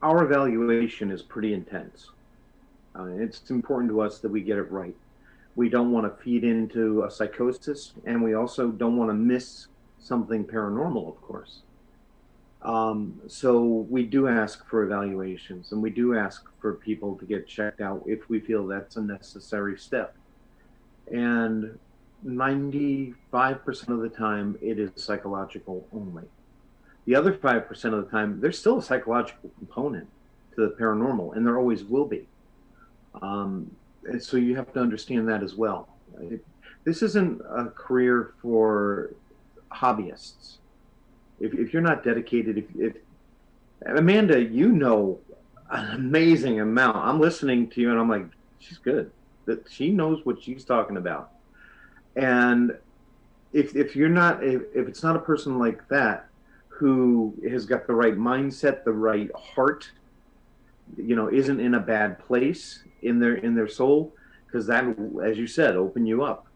our evaluation is pretty intense. It's important to us that we get it right. We don't want to feed into a psychosis, and we also don't want to miss something paranormal, of course. So we do ask for evaluations, and we do ask for people to get checked out if we feel that's a necessary step. And 95% of the time, it is psychological only. The other 5% of the time, there's still a psychological component to the paranormal, and there always will be. And so you have to understand that as well. This isn't a career for hobbyists. If you're not dedicated, if Amanda, an amazing amount. I'm listening to you, and I'm like, she's good. That she knows what she's talking about. And if you're not, if it's not a person like that who has got the right mindset, the right heart, isn't in a bad place in their soul, because that, as you said, open you up.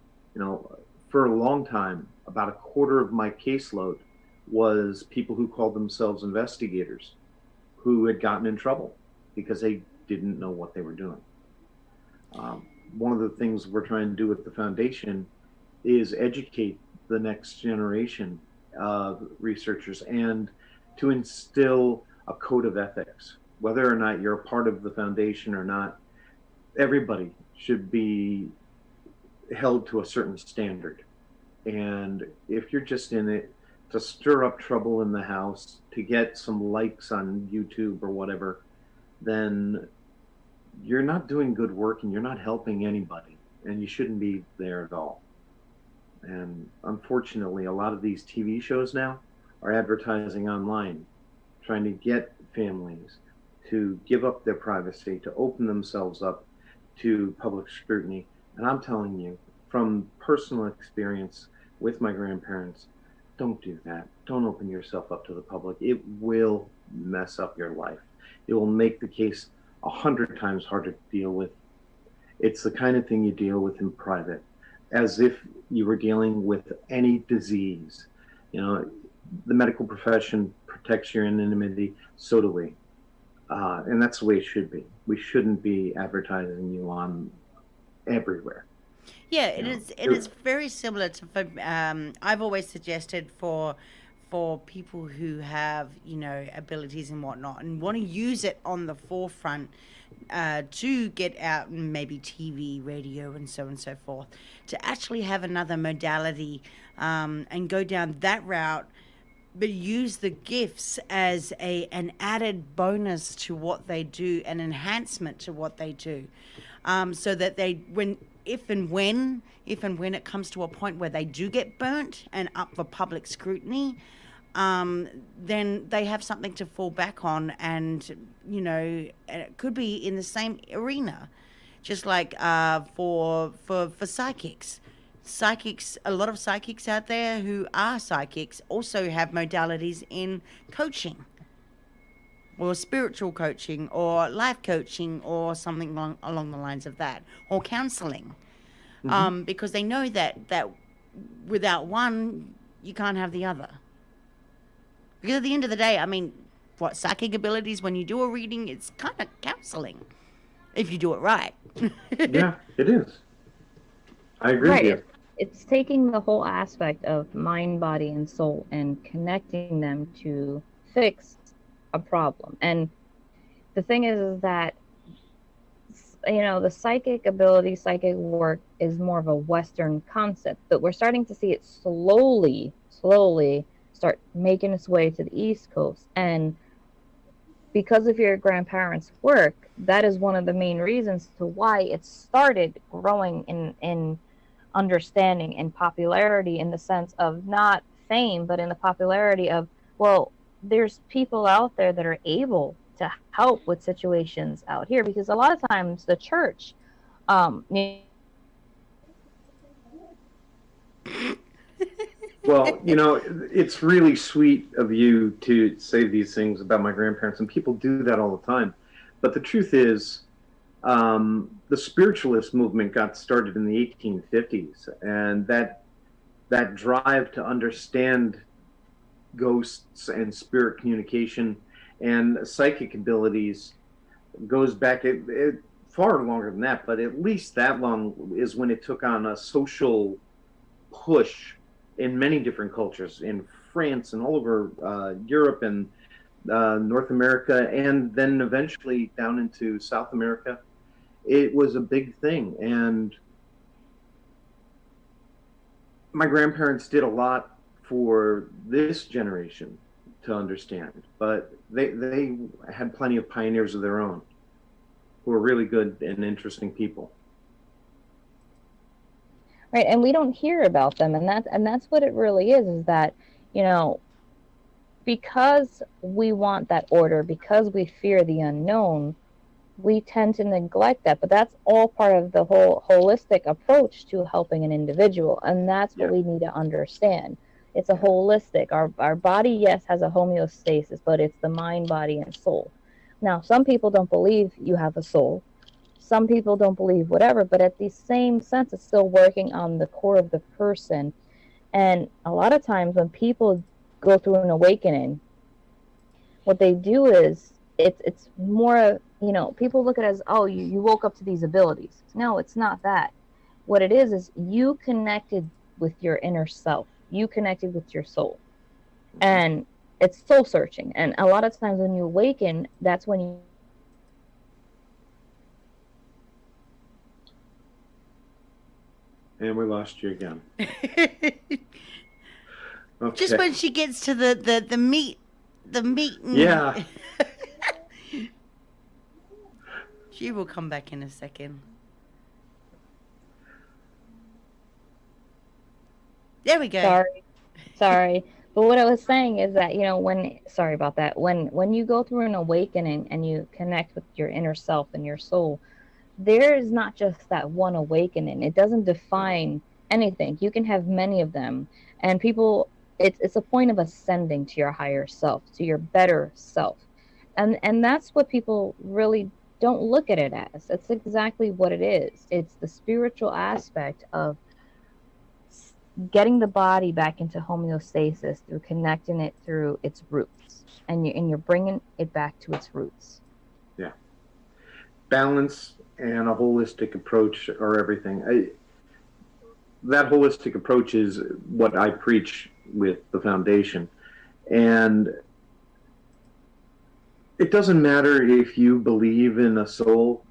For a long time, about a quarter of my caseload was people who called themselves investigators who had gotten in trouble because they didn't know what they were doing. One of the things we're trying to do with the foundation is educate the next generation of researchers and to instill a code of ethics. Whether or not you're a part of the foundation or not, everybody should be held to a certain standard. And if you're just in it to stir up trouble in the house, to get some likes on YouTube or whatever, then you're not doing good work and you're not helping anybody, and you shouldn't be there at all. And unfortunately, a lot of these TV shows now are advertising online, trying to get families to give up their privacy, to open themselves up to public scrutiny. And I'm telling you, from personal experience with my grandparents, don't do that. Don't open yourself up to the public. It will mess up your life. It will make the case 100 times harder to deal with. It's the kind of thing you deal with in private, as if you were dealing with any disease. You know, the medical profession protects your anonymity, so do we. And that's the way it should be. We shouldn't be advertising you on everywhere. Yeah, You it know, is. It is very similar to. I've always suggested for people who have abilities and whatnot and want to use it on the forefront to get out in maybe TV, radio, and so forth, to actually have another modality and go down that route, but use the gifts as an added bonus to what they do, an enhancement to what they do, so that they when if and when it comes to a point where they do get burnt and up for public scrutiny, then they have something to fall back on, and and it could be in the same arena, just like for psychics. Psychics, a lot of psychics out there who are psychics also have modalities in coaching or spiritual coaching or life coaching or something along the lines of that, or counseling, mm-hmm. because they know that without one you can't have the other. Because at the end of the day, I mean, what psychic abilities, when you do a reading, it's kind of counseling if you do it right. Yeah, it is. I agree with Right. you. It's taking the whole aspect of mind, body, and soul and connecting them to fix a problem. And the thing is that, the psychic ability, psychic work is more of a Western concept, but we're starting to see it slowly start making its way to the East Coast. And because of your grandparents' work, that is one of the main reasons to why it started growing in understanding and popularity, in the sense of not fame, but in the popularity of, well, there's people out there that are able to help with situations out here, because a lot of times the church, you Well, it's really sweet of you to say these things about my grandparents, and people do that all the time. But the truth is, the spiritualist movement got started in the 1850s, and that drive to understand ghosts and spirit communication and psychic abilities goes back far longer than that, but at least that long is when it took on a social push in many different cultures, in France and all over Europe and North America, and then eventually down into South America. It was a big thing, and my grandparents did a lot for this generation to understand, but they had plenty of pioneers of their own who were really good and interesting people. right, and we don't hear about them, and that's what it really is that, you know, because we want that order, because we fear the unknown, we tend to neglect that. But that's all part of the whole holistic approach to helping an individual, and that's what Yeah. we need to understand. It's a holistic. Our body, yes, has a homeostasis, but it's the mind, body, and soul. Now, some people don't believe you have a soul. Some people don't believe whatever, but at the same sense, it's still working on the core of the person. And a lot of times when people go through an awakening, what they do is it's more, people look at it as, oh, you woke up to these abilities. No, it's not that. What it is you connected with your inner self. You connected with your soul. And it's soul searching. And a lot of times when you awaken, that's when you And we lost you again. Just Okay. when she gets to the meat, Yeah. She will come back in a second. There we go. sorry. But what I was saying is that, when, sorry about that, when you go through an awakening and you connect with your inner self and your soul, there is not just that one awakening. It doesn't define anything. You can have many of them. And people, it's a point of ascending to your higher self, to your better self. And that's what people really don't look at it as. That's exactly what it is. It's the spiritual aspect of getting the body back into homeostasis through connecting it through its roots, and you're bringing it back to its roots. Yeah. Balance and a holistic approach are everything. That holistic approach is what I preach with the foundation. And it doesn't matter if you believe in a soul,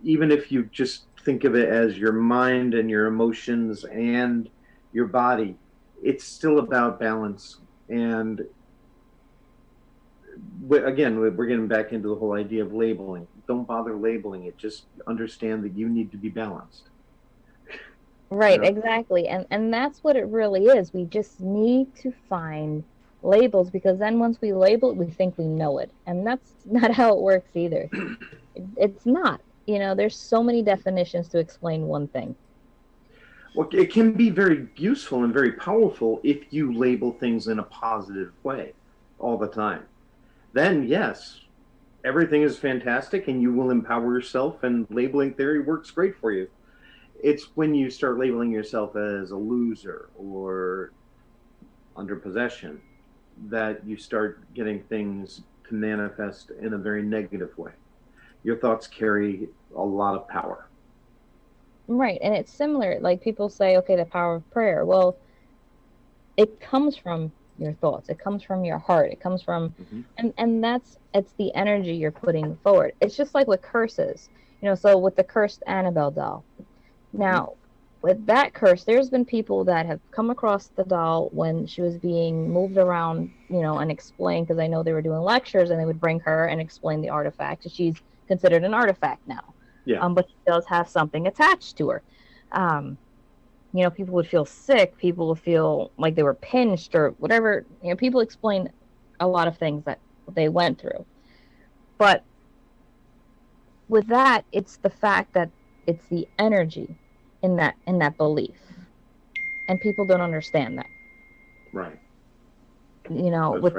even if you just think of it as your mind and your emotions and your body, it's still about balance. And again, we're getting back into the whole idea of labeling. Don't bother labeling it. Just understand that you need to be balanced. Right, exactly. And that's what it really is. We just need to find labels, because then once we label it, we think we know it. And that's not how it works either. It's not. There's so many definitions to explain one thing. Well, it can be very useful and very powerful if you label things in a positive way all the time. Then, yes, everything is fantastic and you will empower yourself, and labeling theory works great for you. It's when you start labeling yourself as a loser or under possession that you start getting things to manifest in a very negative way. Your thoughts carry a lot of power. Right. And it's similar. Like people say, okay, the power of prayer. Well, it comes from your thoughts. It comes from your heart. It comes from, and it's the energy you're putting forward. It's just like with curses, so with the cursed Annabelle doll. Now, with that curse, there's been people that have come across the doll when she was being moved around, and explained, because I know they were doing lectures and they would bring her and explain the artifact. She's considered an artifact now. Yeah. But she does have something attached to her. People would feel sick. People would feel like they were pinched or whatever. People explain a lot of things that they went through. But with that, it's the fact that it's the energy in that belief, and people don't understand that. Right. With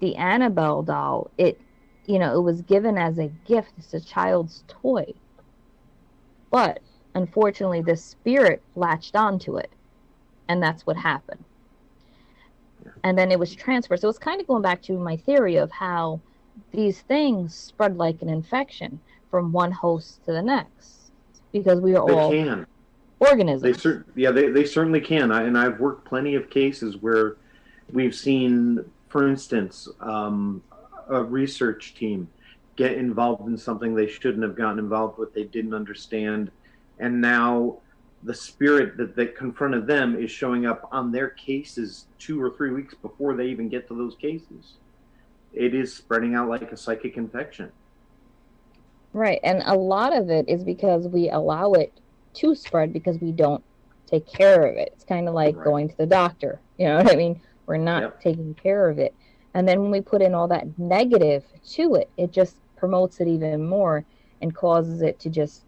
the Annabelle doll, it was given as a gift. It's a child's toy, but unfortunately the spirit latched onto it, and that's what happened. And then it was transferred. So it's kind of going back to my theory of how these things spread like an infection from one host to the next, because we are all organisms. They certainly can. And I've worked plenty of cases where we've seen, for instance, a research team get involved in something they shouldn't have gotten involved with. They didn't understand, and now the spirit that confronted them is showing up on their cases 2 or 3 weeks before they even get to those cases. It is spreading out like a psychic infection. Right, and a lot of it is because we allow it to spread because we don't take care of it. It's kind of like going to the doctor. You know what I mean? We're not taking care of it. And then when we put in all that negative to it, it just promotes it even more and causes it to just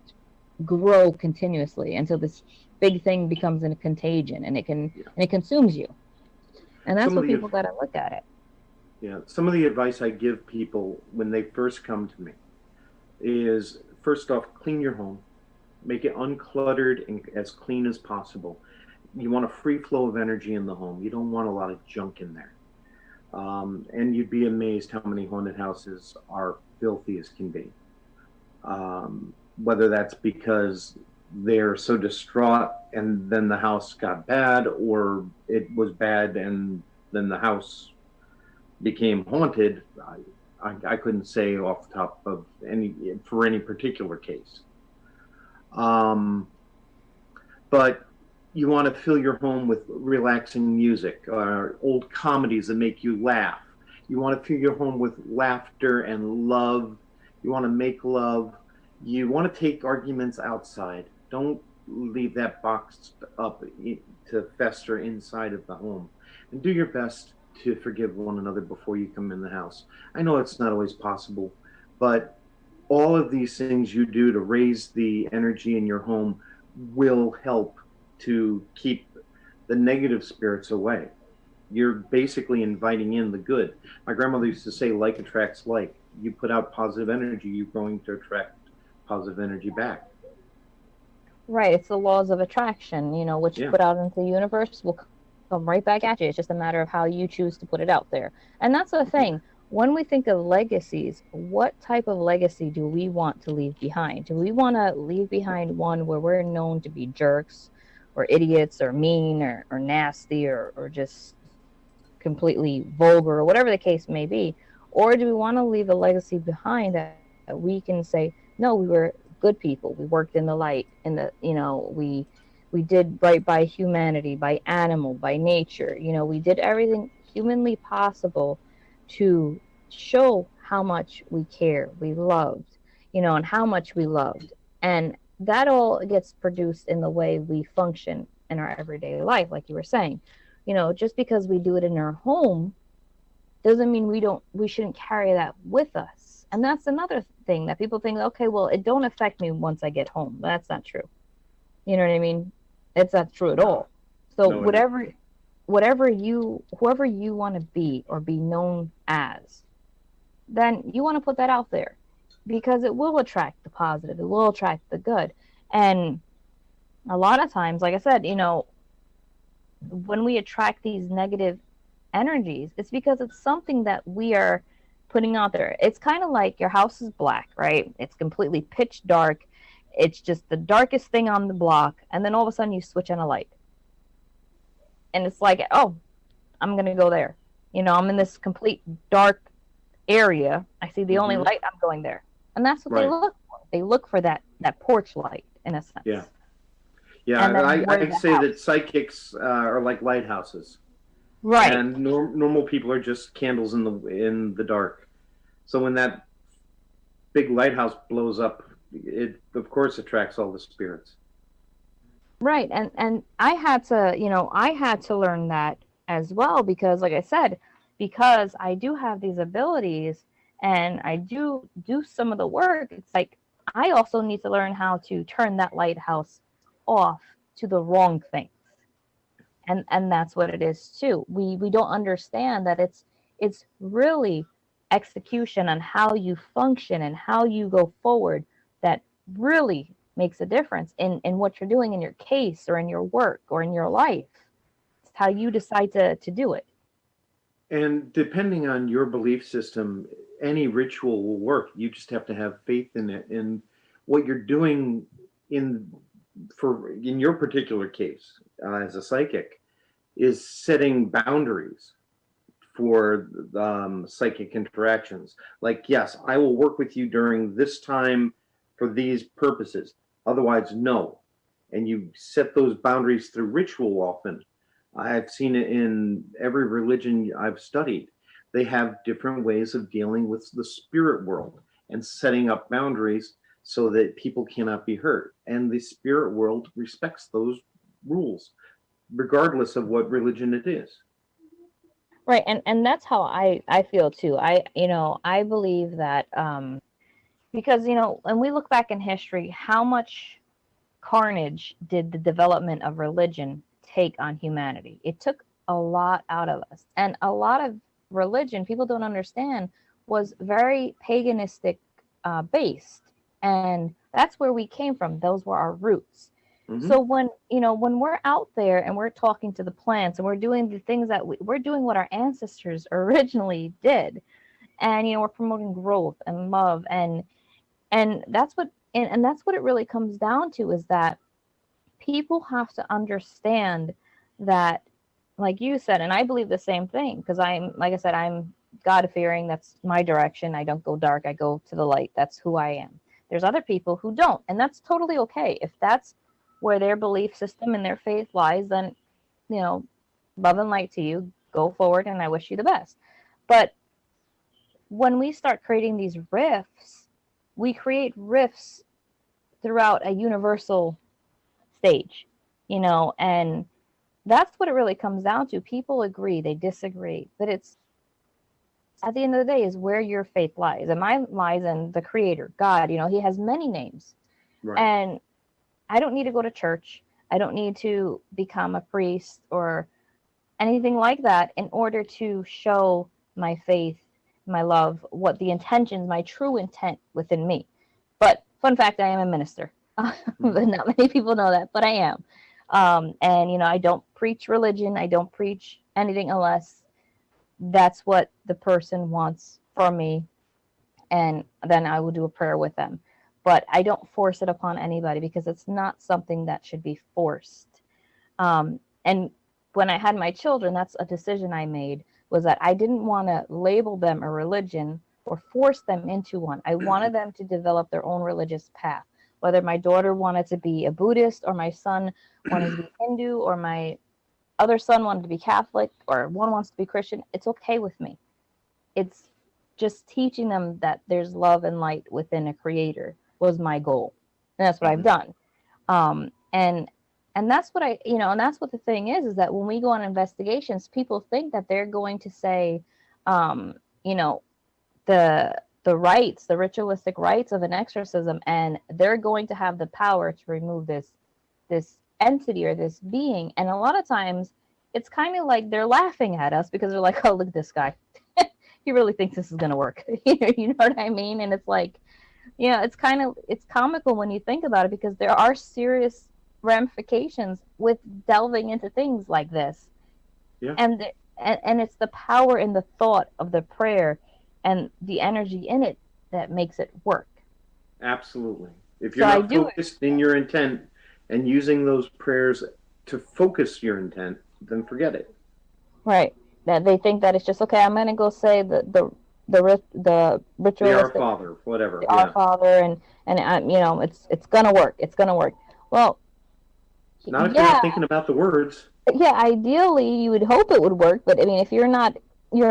grow continuously until this big thing becomes a contagion, and it consumes you. And that's what people got to look at it. Yeah, some of the advice I give people when they first come to me is, first off, clean your home, make it uncluttered and as clean as possible. You want a free flow of energy in the home. You don't want a lot of junk in there. And you'd be amazed how many haunted houses are filthy as can be. Whether that's because they're so distraught and then the house got bad, or it was bad and then the house became haunted. I couldn't say off the top of any particular case. But you want to fill your home with relaxing music, old comedies that make you laugh. You want to fill your home with laughter and love. You want to make love. You want to take arguments outside. Don't leave that boxed up to fester inside of the home. And do your best to forgive one another before you come in the house. I know it's not always possible, but all of these things you do to raise the energy in your home will help to keep the negative spirits away. You're basically inviting in the good. My grandmother used to say, like attracts like. you put out positive energy, you're going to attract positive energy back. Right, it's the laws of attraction, what you Yeah. put out into the universe will come right back at you. It's just a matter of how you choose to put it out there. And that's the thing. When we think of legacies, what type of legacy do we want to leave behind? Do we want to leave behind one where we're known to be jerks or idiots or mean or nasty or just completely vulgar or whatever the case may be? Or do we want to leave a legacy behind that we can say, no, we were good people. We worked in the light, we did right by humanity, by animal, by nature. We did everything humanly possible to show how much we care, we loved, and how much we loved. And that all gets produced in the way we function in our everyday life, like you were saying. Just because we do it in our home doesn't mean we shouldn't carry that with us. And that's another thing that people think, okay, well, it don't affect me once I get home. That's not true. You know what I mean? It's not true at No. all. So No. It, whoever you want to be or be known as, then you want to put that out there because it will attract the positive. It will attract the good. And a lot of times, like I said, when we attract these negative energies, it's because it's something that we are putting out there. It's kind of like your house is black, right? It's completely pitch dark. It's just the darkest thing on the block. And then all of a sudden you switch on a light. And it's like, oh, I'm going to go there. I'm in this complete dark area. I see the only light, I'm going there. And that's what they right. look for. They look for that porch light, in a sense. Yeah. Yeah. And then I say that psychics are like lighthouses. Right. And normal people are just candles in the dark. So when that big lighthouse blows up, it of course attracts all the spirits. Right. And I had to learn that as well because, like I said, because I do have these abilities and I do some of the work, it's like I also need to learn how to turn that lighthouse off to the wrong things. And that's what it is too. We don't understand that it's really execution on how you function and how you go forward that really makes a difference in what you're doing in your case or in your work or in your life. It's how you decide to do it. And depending on your belief system, any ritual will work. You just have to have faith in it. And what you're doing in in your particular case as a psychic is setting boundaries for psychic interactions. Like, yes, I will work with you during this time for these purposes. Otherwise, no. And you set those boundaries through ritual often. I've seen it in every religion I've studied. They have different ways of dealing with the spirit world and setting up boundaries so that people cannot be hurt. And the spirit world respects those rules, regardless of what religion it is. Right. And that's how I feel too. I believe that because when we look back in history, how much carnage did the development of religion take on humanity? It took a lot out of us. And a lot of religion, people don't understand, was very paganistic based. And that's where we came from. Those were our roots. So when we're out there and we're talking to the plants and we're doing the things that we're doing what our ancestors originally did, and we're promoting growth and love, and that's what and that's what it really comes down to, is that people have to understand that, like you said, and I believe the same thing, because like I said, I'm God fearing. That's my direction. I don't go dark, I go to the light. That's who I am. There's other people who don't, and that's totally okay. If that's where their belief system and their faith lies, then love and light to you, go forward, and I wish you the best. But when we start creating these rifts, we create rifts throughout a universal stage, and that's what it really comes down to. People agree, they disagree, but it's at the end of the day is where your faith lies. And mine lies in the creator, God. He has many names. Right. And I don't need to go to church. I don't need to become a priest or anything like that in order to show my faith my love, what the intentions, my true intent within me. But fun fact, I am a minister. Mhm. But not many people know that, but I am. And I don't preach religion. I don't preach anything unless that's what the person wants from me, and then I will do a prayer with them. But I don't force it upon anybody because it's not something that should be forced. And when I had my children, that's a decision I made, was that I didn't want to label them a religion or force them into one. I wanted them to develop their own religious path. Whether my daughter wanted to be a Buddhist, or my son wanted to be Hindu, or my other son wanted to be Catholic, or one wants to be Christian, it's okay with me. It's just teaching them that there's love and light within a creator was my goal. And that's what I've Mhm. done. And that's what and that's what the thing is that when we go on investigations, people think that they're going to say, um, you know, the rites, the ritualistic rites of an exorcism, and they're going to have the power to remove this entity or this being. And a lot of times it's kind of like they're laughing at us because they're like, oh, look at this guy. He really thinks this is going to work. You know what I mean? And it's like, it's comical when you think about it, because there are serious ramifications with delving into things like this. Yeah, And it's the power in the thought of the prayer and the energy in it that makes it work. absolutely. If So you're I not do it. focused in your intent and using those prayers to focus your intent, then forget it. Right. That they think that it's just okay. I'm gonna go say the The Our ritualistic, Father, whatever. the Our Yeah. Father, and it's gonna work. It's gonna work. Well, Not if you're yeah, not thinking about the words. yeah. Ideally, you would hope it would work, but I mean, if your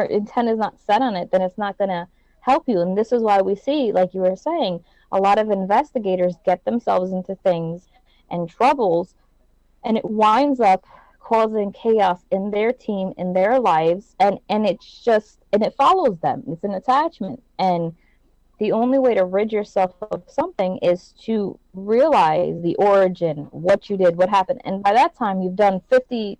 intent is not set on it, then it's not gonna help you. And this is why we see, like you were saying, a lot of investigators get themselves into things and troubles, and it winds up causing chaos in their team, in their lives, and it follows them. It's an attachment, and the only way to rid yourself of something is to realize the origin, what you did, what happened. And by that time you've done 50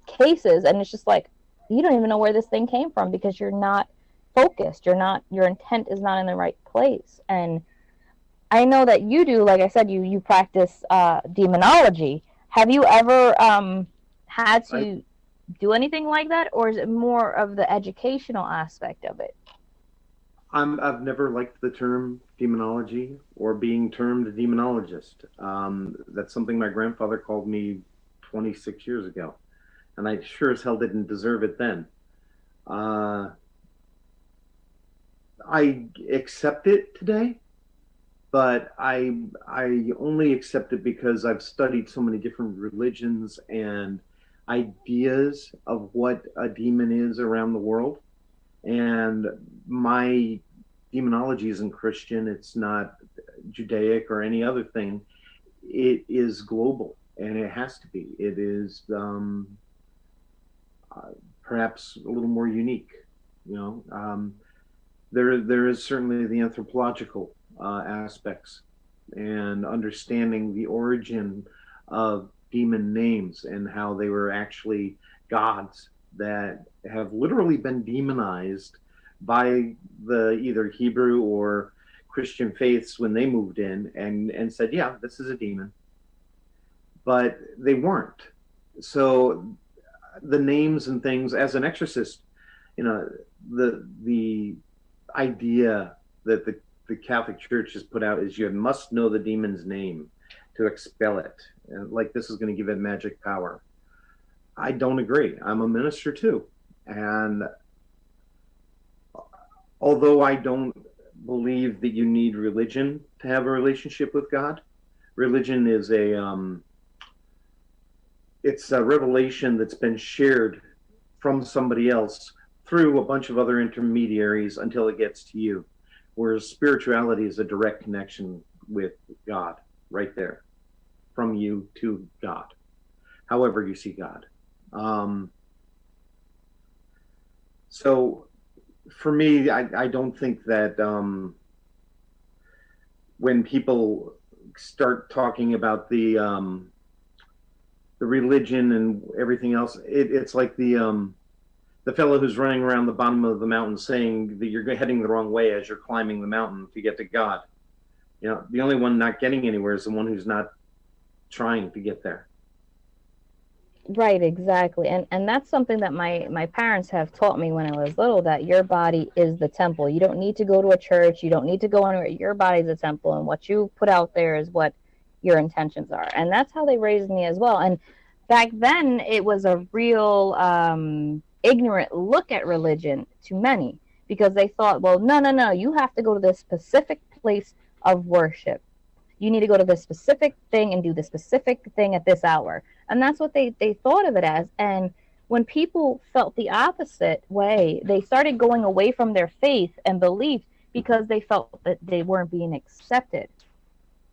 cases, and it's just like you don't even know where this thing came from because you're not focused. Your intent is not in the right place. And I know that you do. Like I said, you practice demonology. Have you ever had I to do anything like that, or is it more of the educational aspect of it? I've never liked the term demonology or being termed a demonologist. That's something my grandfather called me 26 years ago, and I sure as hell didn't deserve it then. Uh, I accept it today, but I only accept it because I've studied so many different religions and ideas of what a demon is around the world. And my demonology isn't Christian, it's not Judaic or any other thing. It is global, and it has to be. It is uh, perhaps a little more unique. You know, there is certainly the anthropological aspects and understanding the origin of demon names and how they were actually gods that have literally been demonized by the either Hebrew or Christian faiths when they moved in and said, yeah, this is a demon. But they weren't. So the names and things as an exorcist, you know, the idea that the Catholic Church has put out is you must know the demon's name to expel it. And like this is going to give it magic power. I don't agree. I'm a minister too. And although I don't believe that you need religion to have a relationship with God, religion is it's a revelation that's been shared from somebody else through a bunch of other intermediaries until it gets to you. Whereas spirituality is a direct connection with God right there, from you to God, however you see God. Um, so for me, I don't think that when people start talking about the religion and everything else, it's like the fellow who's running around the bottom of the mountain saying that you're heading the wrong way as you're climbing the mountain to get to God. You know, the only one not getting anywhere is the one who's not trying to get there. Right, exactly. And that's something that my parents have taught me when I was little, that your body is the temple. You don't need to go to a church, you don't need to go anywhere. Your body's a temple, and what you put out there is what your intentions are. And that's how they raised me as well. And back then it was a real ignorant look at religion to many, because they thought, well, no, no, no, you have to go to this specific place of worship. You need to go to this specific thing and do this specific thing at this hour. And that's what they thought of it as. And when people felt the opposite way, they started going away from their faith and belief because they felt that they weren't being accepted.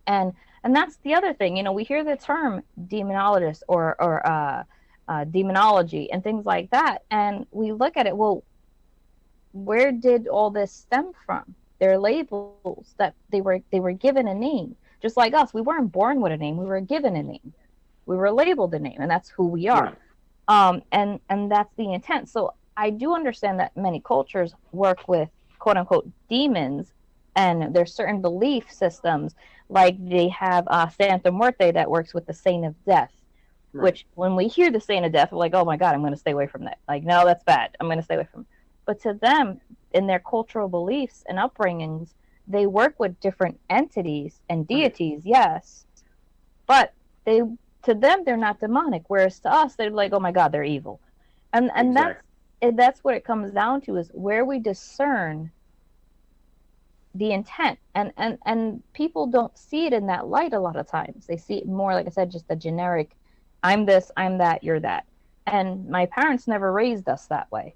And that's the other thing. You know, we hear the term demonologist or demonology and things like that, and we look at it. Well, where did all this stem from? Their labels that they were given a name, just like us. We weren't born with a name; we were given a name. We were labeled a name, and that's who we are. And that's the intent. So I do understand that many cultures work with quote unquote demons, and there's certain belief systems, like they have Santa Muerte that works with the Saint of Death. Right. Which, when we hear the Saint of Death, we're like, oh my God, I'm going to stay away from that. Like, no, that's bad. I'm going to stay away from it. But to them, in their cultural beliefs and upbringings, they work with different entities and deities, yes, but to them they're not demonic. Whereas to us, they're like, oh my God, they're evil, and exactly. That's what it comes down to, is where we discern the intent, and people don't see it in that light a lot of times. They see it more, like I said, just a generic, I'm this, I'm that, you're that. And my parents never raised us that way.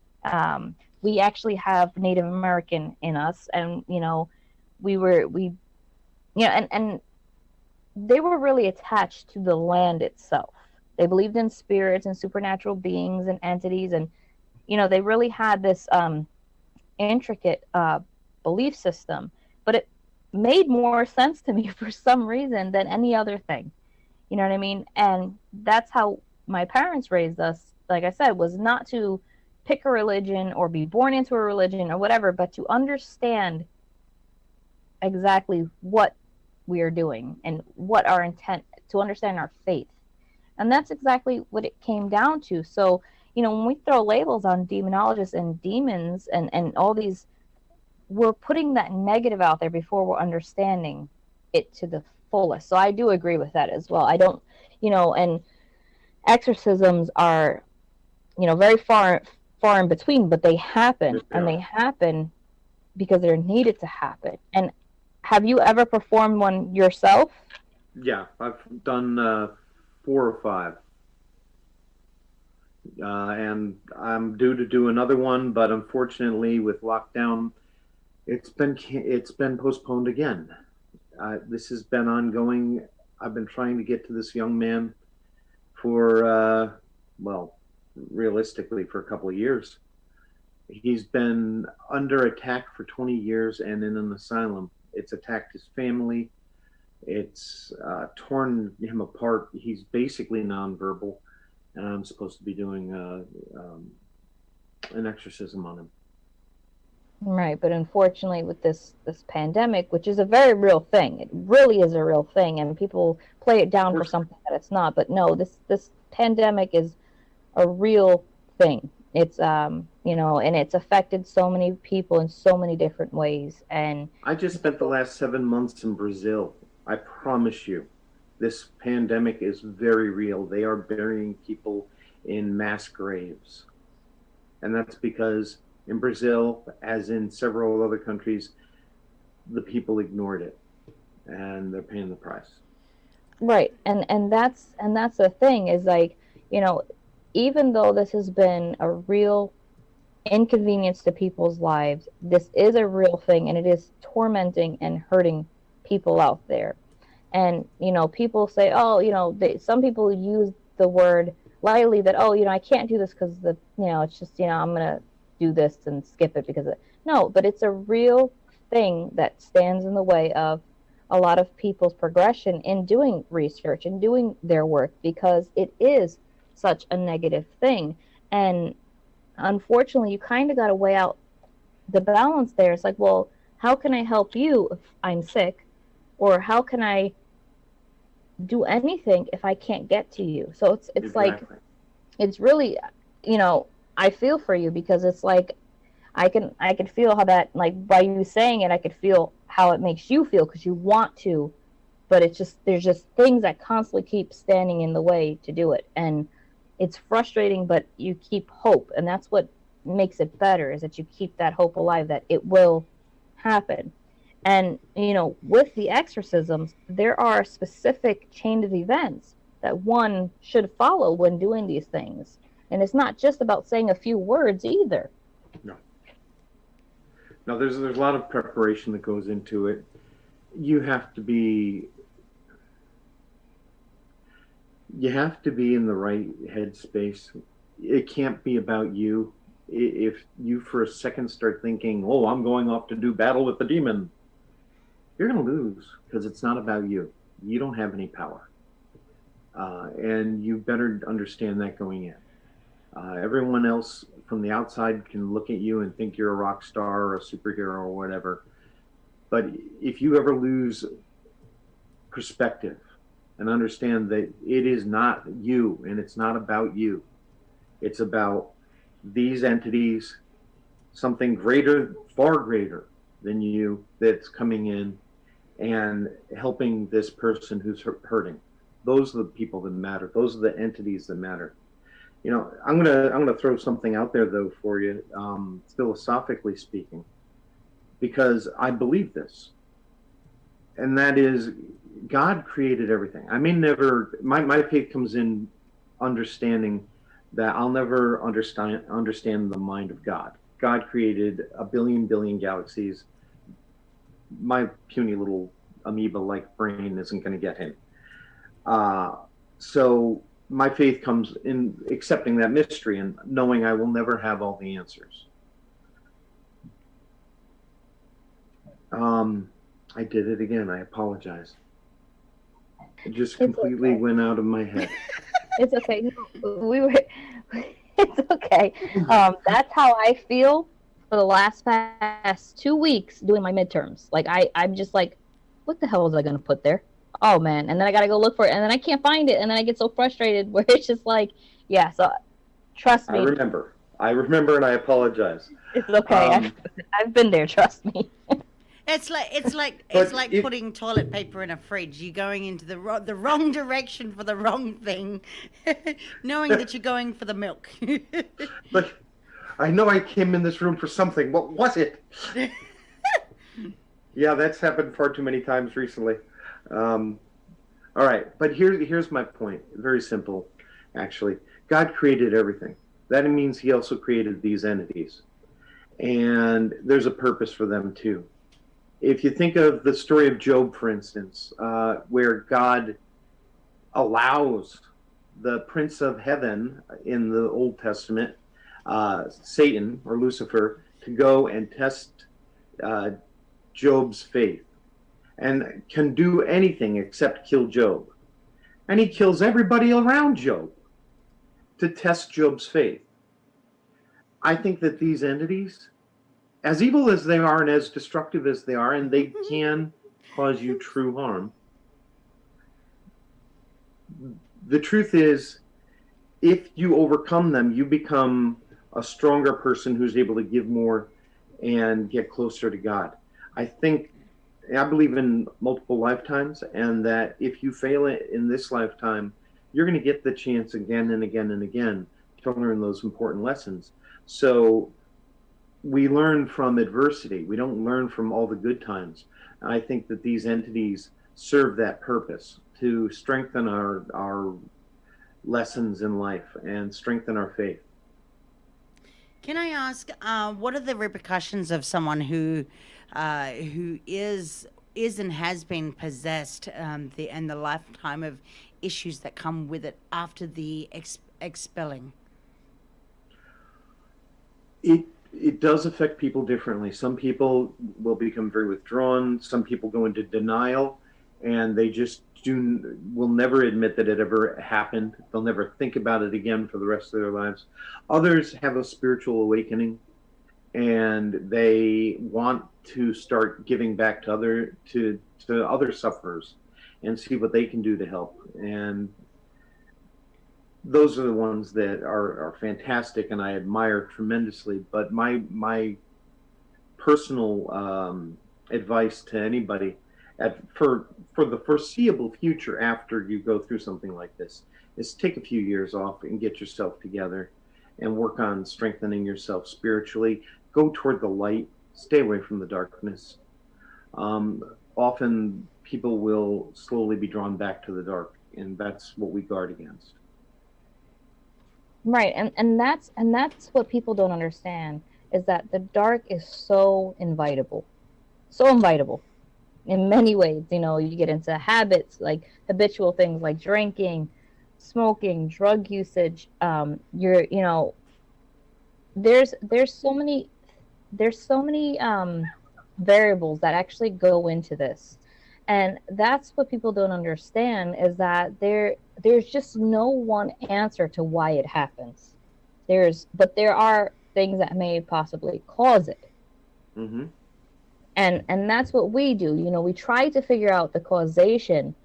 We actually have Native American in us, and and they were really attached to the land itself. They believed in spirits and supernatural beings and entities, and they really had this intricate belief system, but it made more sense to me for some reason than any other thing. You know what I mean? And that's how my parents raised us, like I said, was not to pick a religion or be born into a religion or whatever, but to understand exactly what we are doing and what our intent, to understand our faith. And that's exactly what it came down to. So, when we throw labels on demonologists and demons and all these, we're putting that negative out there before we're understanding it to the fullest. So I do agree with that as well. I don't, and exorcisms are, very far in between, but they happen, and they happen because they're needed to happen. And have you ever performed one yourself? Yeah, I've done 4 or 5. And I'm due to do another one, but unfortunately with lockdown, it's been postponed again. This has been ongoing. I've been trying to get to this young man for, realistically, for a couple of years. He's been under attack for 20 years and in an asylum. It's attacked his family. It's torn him apart. He's basically nonverbal, and I'm supposed to be doing an exorcism on him. Right, but unfortunately with this pandemic, which is a very real thing, it really is a real thing, and people play it down for something that it's not. But no, this pandemic is a real thing. It's and it's affected so many people in so many different ways. And I just spent the last 7 months in Brazil. I promise you, this pandemic is very real. They are burying people in mass graves, and that's because in Brazil, as in several other countries, the people ignored it, and they're paying the price. Right, and that's the thing, is like, even though this has been a real inconvenience to people's lives, this is a real thing, and it is tormenting and hurting people out there. And people say, oh, some people use the word lightly, that, oh, I can't do this because it's just, I'm gonna do this and skip it because of it. No, but it's a real thing that stands in the way of a lot of people's progression in doing research and doing their work, because it is such a negative thing. And unfortunately, you kind of got to weigh out the balance there. It's like, well, how can I help you if I'm sick? Or how can I do anything if I can't get to you? So it's like Exactly. it's really, you know, I feel for you because it's like I can feel how that, like, by you saying it, I could feel how it makes you feel because you want to, but it's just there's just things that constantly keep standing in the way to do it, and it's frustrating, but you keep hope, and that's what makes it better, is that you keep that hope alive that it will happen. And with the exorcisms, there are specific chain of events that one should follow when doing these things, and it's not just about saying a few words either. No, no. There's a lot of preparation that goes into it. You have to be you have to be in the right headspace. It can't be about you. If you for a second start thinking, "Oh, I'm going off to do battle with the demon," you're going to lose because it's not about you. You don't have any power, and you better understand that going in. Everyone else from the outside can look at you and think you're a rock star or a superhero or whatever. But if you ever lose perspective and understand that it is not you and it's not about you, it's about these entities, something greater, far greater than you, that's coming in and helping this person who's hurting. Those are the people that matter. Those are the entities that matter. I'm gonna throw something out there though for you, philosophically speaking, because I believe this, and that is God created everything. I may never, my faith comes in understanding that I'll never understand the mind of God. God created a billion galaxies. My puny little amoeba like brain isn't going to get him. So my faith comes in accepting that mystery and knowing I will never have all the answers. I did it again. I apologize. It just It's completely okay. went out of my head. It's okay. No, we were. It's okay. That's how I feel for the last past 2 weeks doing my midterms. Like I'm just like, what the hell was I gonna put there? Oh man, and then I gotta go look for it, and then I can't find it, and then I get so frustrated where it's just like, yeah. So trust I me, remember. I remember, and I apologize. it's okay. Um, I've been there. Trust me. It's but like it, putting toilet paper in a fridge. You're going into the wrong direction for the wrong thing, knowing that you're going for the milk. but I know I came in this room for something. What was it? Yeah, that's happened far too many times recently. Um, all right, but here's my point. Very simple, actually. God created everything. That means He also created these entities, and there's a purpose for them too. If you think of the story of Job, for instance, where God allows the Prince of Heaven in the Old Testament, Satan or Lucifer, to go and test uh, Job's faith and can do anything except kill Job. And he kills everybody around Job to test Job's faith. I think that these entities, as evil as they are and as destructive as they are, and they can cause you true harm, the truth is, if you overcome them, you become a stronger person who's able to give more and get closer to God. I believe in multiple lifetimes, and that if you fail it in this lifetime, you're going to get the chance again and again and again to learn those important lessons. So we learn from adversity. We don't learn from all the good times. I think that these entities serve that purpose to strengthen our lessons in life and strengthen our faith. Can I ask, what are the repercussions of someone who is and has been possessed, and the lifetime of issues that come with it after the expelling? It does affect people differently. Some people will become very withdrawn. Some people go into denial, and they just will never admit that it ever happened. They'll never think about it again for the rest of their lives. Others have a spiritual awakening and they want to start giving back to other sufferers and see what they can do to help. And those are the ones that are fantastic and I admire tremendously. But my personal advice to anybody for the foreseeable future after you go through something like this is take a few years off and get yourself together and work on strengthening yourself spiritually. Go toward the light. Stay away from the darkness. Often people will slowly be drawn back to the dark, and that's what we guard against. Right, and that's what people don't understand is that the dark is so invitable in many ways. You get into habits like habitual things like drinking, smoking, drug usage. There's so many variables that actually go into this, and that's what people don't understand is that there's just no one answer to why it happens. But there are things that may possibly cause it. Mm-hmm. And that's what we do. We try to figure out the causation,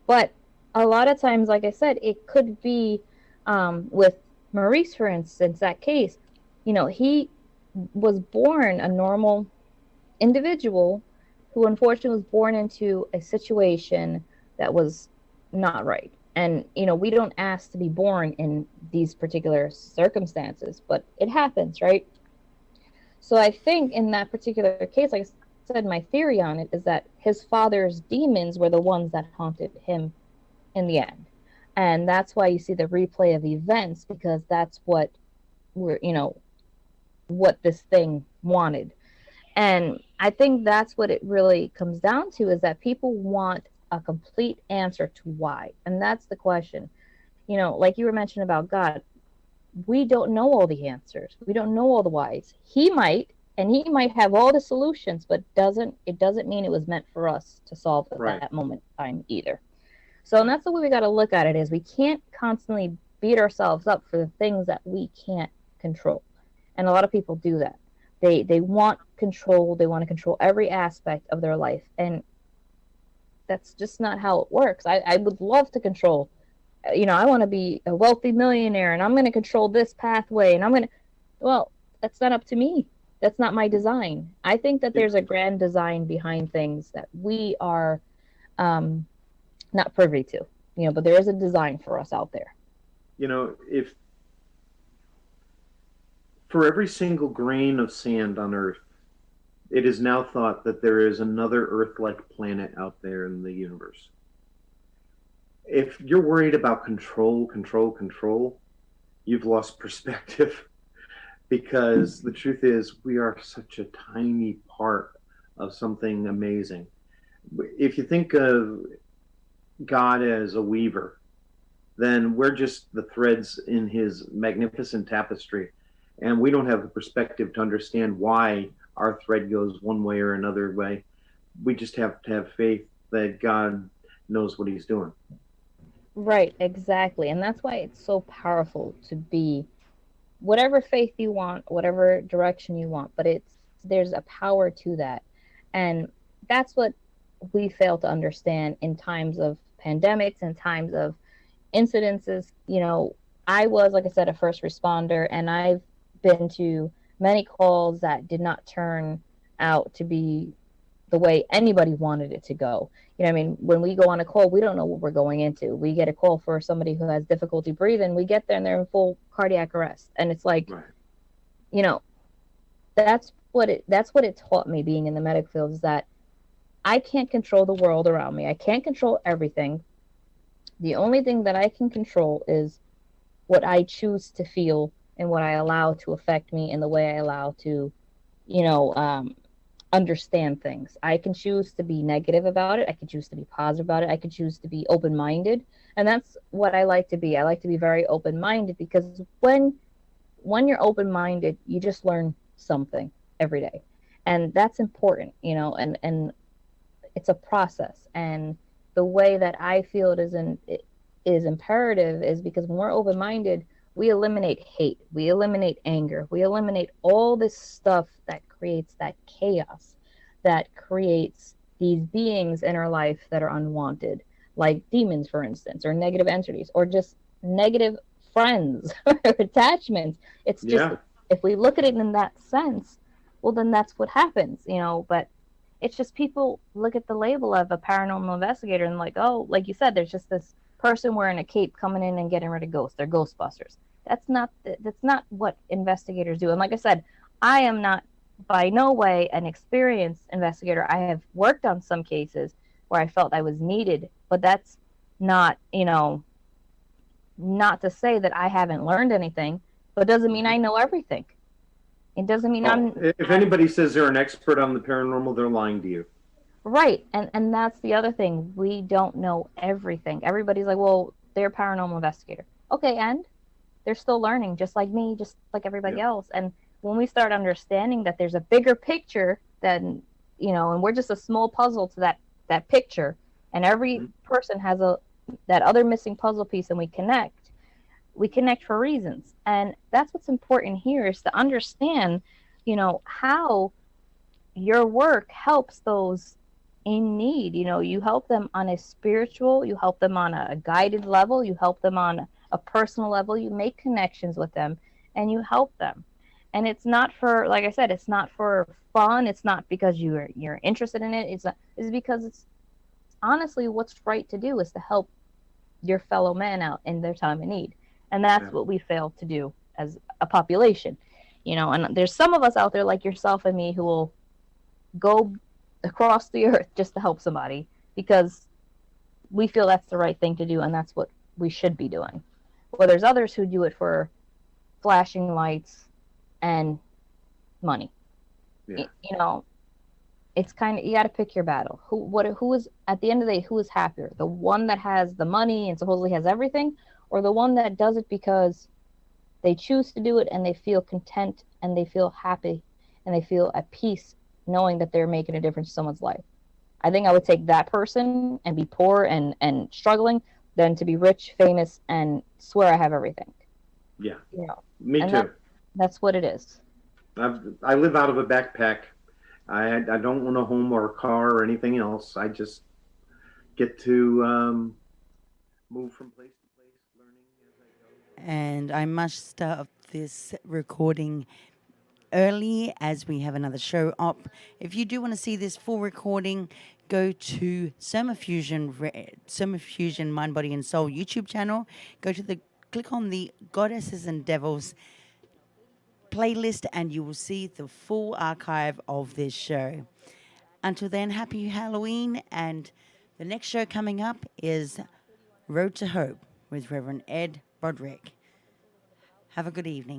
but a lot of times, like I said, it could be with Maurice, for instance, that case. He was born a normal individual who unfortunately was born into a situation that was not right. And we don't ask to be born in these particular circumstances, but it happens, right? So I think in that particular case, like I said, my theory on it is that his father's demons were the ones that haunted him in the end. And that's why you see the replay of events, because that's what what this thing wanted. And I think that's what it really comes down to, is that people want a complete answer to why. And that's the question. Like you were mentioning about God, we don't know all the answers. We don't know all the whys. He might, and he might have all the solutions, but it doesn't mean it was meant for us to solve at Right. that moment in time either. So, and that's the way we got to look at it, is we can't constantly beat ourselves up for the things that we can't control. And a lot of people do that. They want control. They want to control every aspect of their life. And that's just not how it works. I would love to control. I want to be a wealthy millionaire and I'm going to control this pathway and well, that's not up to me. That's not my design. I think that there's a grand design behind things that we are not privy to, but there is a design for us out there. If for every single grain of sand on Earth, it is now thought that there is another Earth-like planet out there in the universe. If you're worried about control, you've lost perspective because the truth is we are such a tiny part of something amazing. If you think of God as a weaver, then we're just the threads in his magnificent tapestry. And we don't have the perspective to understand why our thread goes one way or another way. We just have to have faith that God knows what he's doing. Right, exactly. And that's why it's so powerful to be whatever faith you want, whatever direction you want, but there's a power to that. And that's what we fail to understand in times of pandemics and times of incidences. I was, like I said, a first responder, and I've been to many calls that did not turn out to be the way anybody wanted it to go. When we go on a call, we don't know what we're going into. We get a call for somebody who has difficulty breathing. We get there and they're in full cardiac arrest. And it's like, right. That's what it taught me being in the medical field, is that I can't control the world around me. I can't control everything. The only thing that I can control is what I choose to feel and what I allow to affect me in the way I allow to, understand things. I can choose to be negative about it. I can choose to be positive about it. I can choose to be open-minded. And that's what I like to be. I like to be very open-minded, because when you're open-minded, you just learn something every day. And that's important, and it's a process. And the way that I feel it is imperative is because when we're open minded, we eliminate hate, we eliminate anger, we eliminate all this stuff that creates that chaos, that creates these beings in our life that are unwanted, like demons, for instance, or negative entities, or just negative friends or attachments. It's just, Yeah. if we look at it in that sense, well, then that's what happens, you know. But it's just people look at the label of a paranormal investigator and like, oh, like you said, there's just this person wearing a cape coming in and getting rid of ghosts. They're ghostbusters. That's not what investigators do. And like I said, I am not by no way an experienced investigator. I have worked on some cases where I felt I was needed, but that's not, you know, not to say that I haven't learned anything, but doesn't mean Mhm. I know everything. It doesn't mean Oh, if I'm anybody says they're an expert on the paranormal, they're lying to you. right. And that's the other thing. We don't know everything. Everybody's like, well, they're a paranormal investigator. Okay, and they're still learning, just like me, just like everybody Yep. else. And when we start understanding that there's a bigger picture than, you know, and we're just a small puzzle to that picture, and every Mhm. person has a that other missing puzzle piece, and we connect for reasons. And that's what's important here is to understand, you know, how your work helps those in need. You know, you help them on a spiritual, you help them on a guided level, you help them on a personal level, you make connections with them, and you help them. And it's not for, like I said, it's not for fun. It's not because you're interested in it. It's because it's honestly what's right to do is to help your fellow man out in their time of need. And that's Yeah. what we fail to do as a population. You know, and there's some of us out there like yourself and me who will go across the earth just to help somebody because we feel that's the right thing to do and that's what we should be doing. Well, there's others who do it for flashing lights and money. Yeah. You know, it's kind of, you got to pick your battle. Who is at the end of the day, who is happier? The one that has the money and supposedly has everything, or the one that does it because they choose to do it and they feel content and they feel happy and they feel at peace knowing that they're making a difference in someone's life. I think I would take that person and be poor and struggling than to be rich, famous, and swear I have everything. Yeah. You know, Me and too. that's what it is. I live out of a backpack. I don't own a home or a car or anything else. I just get to move from place to place, learning as I go. And I must stop this recording early as we have another show up. If you do want to see this full recording, go to Soma Fusion Mind, Body, and Soul YouTube channel. Go to the click on the Goddesses and Devils playlist, and you will see the full archive of this show. Until then, happy Halloween, and the next show coming up is Road to Hope with Reverend Ed Broderick. Have a good evening.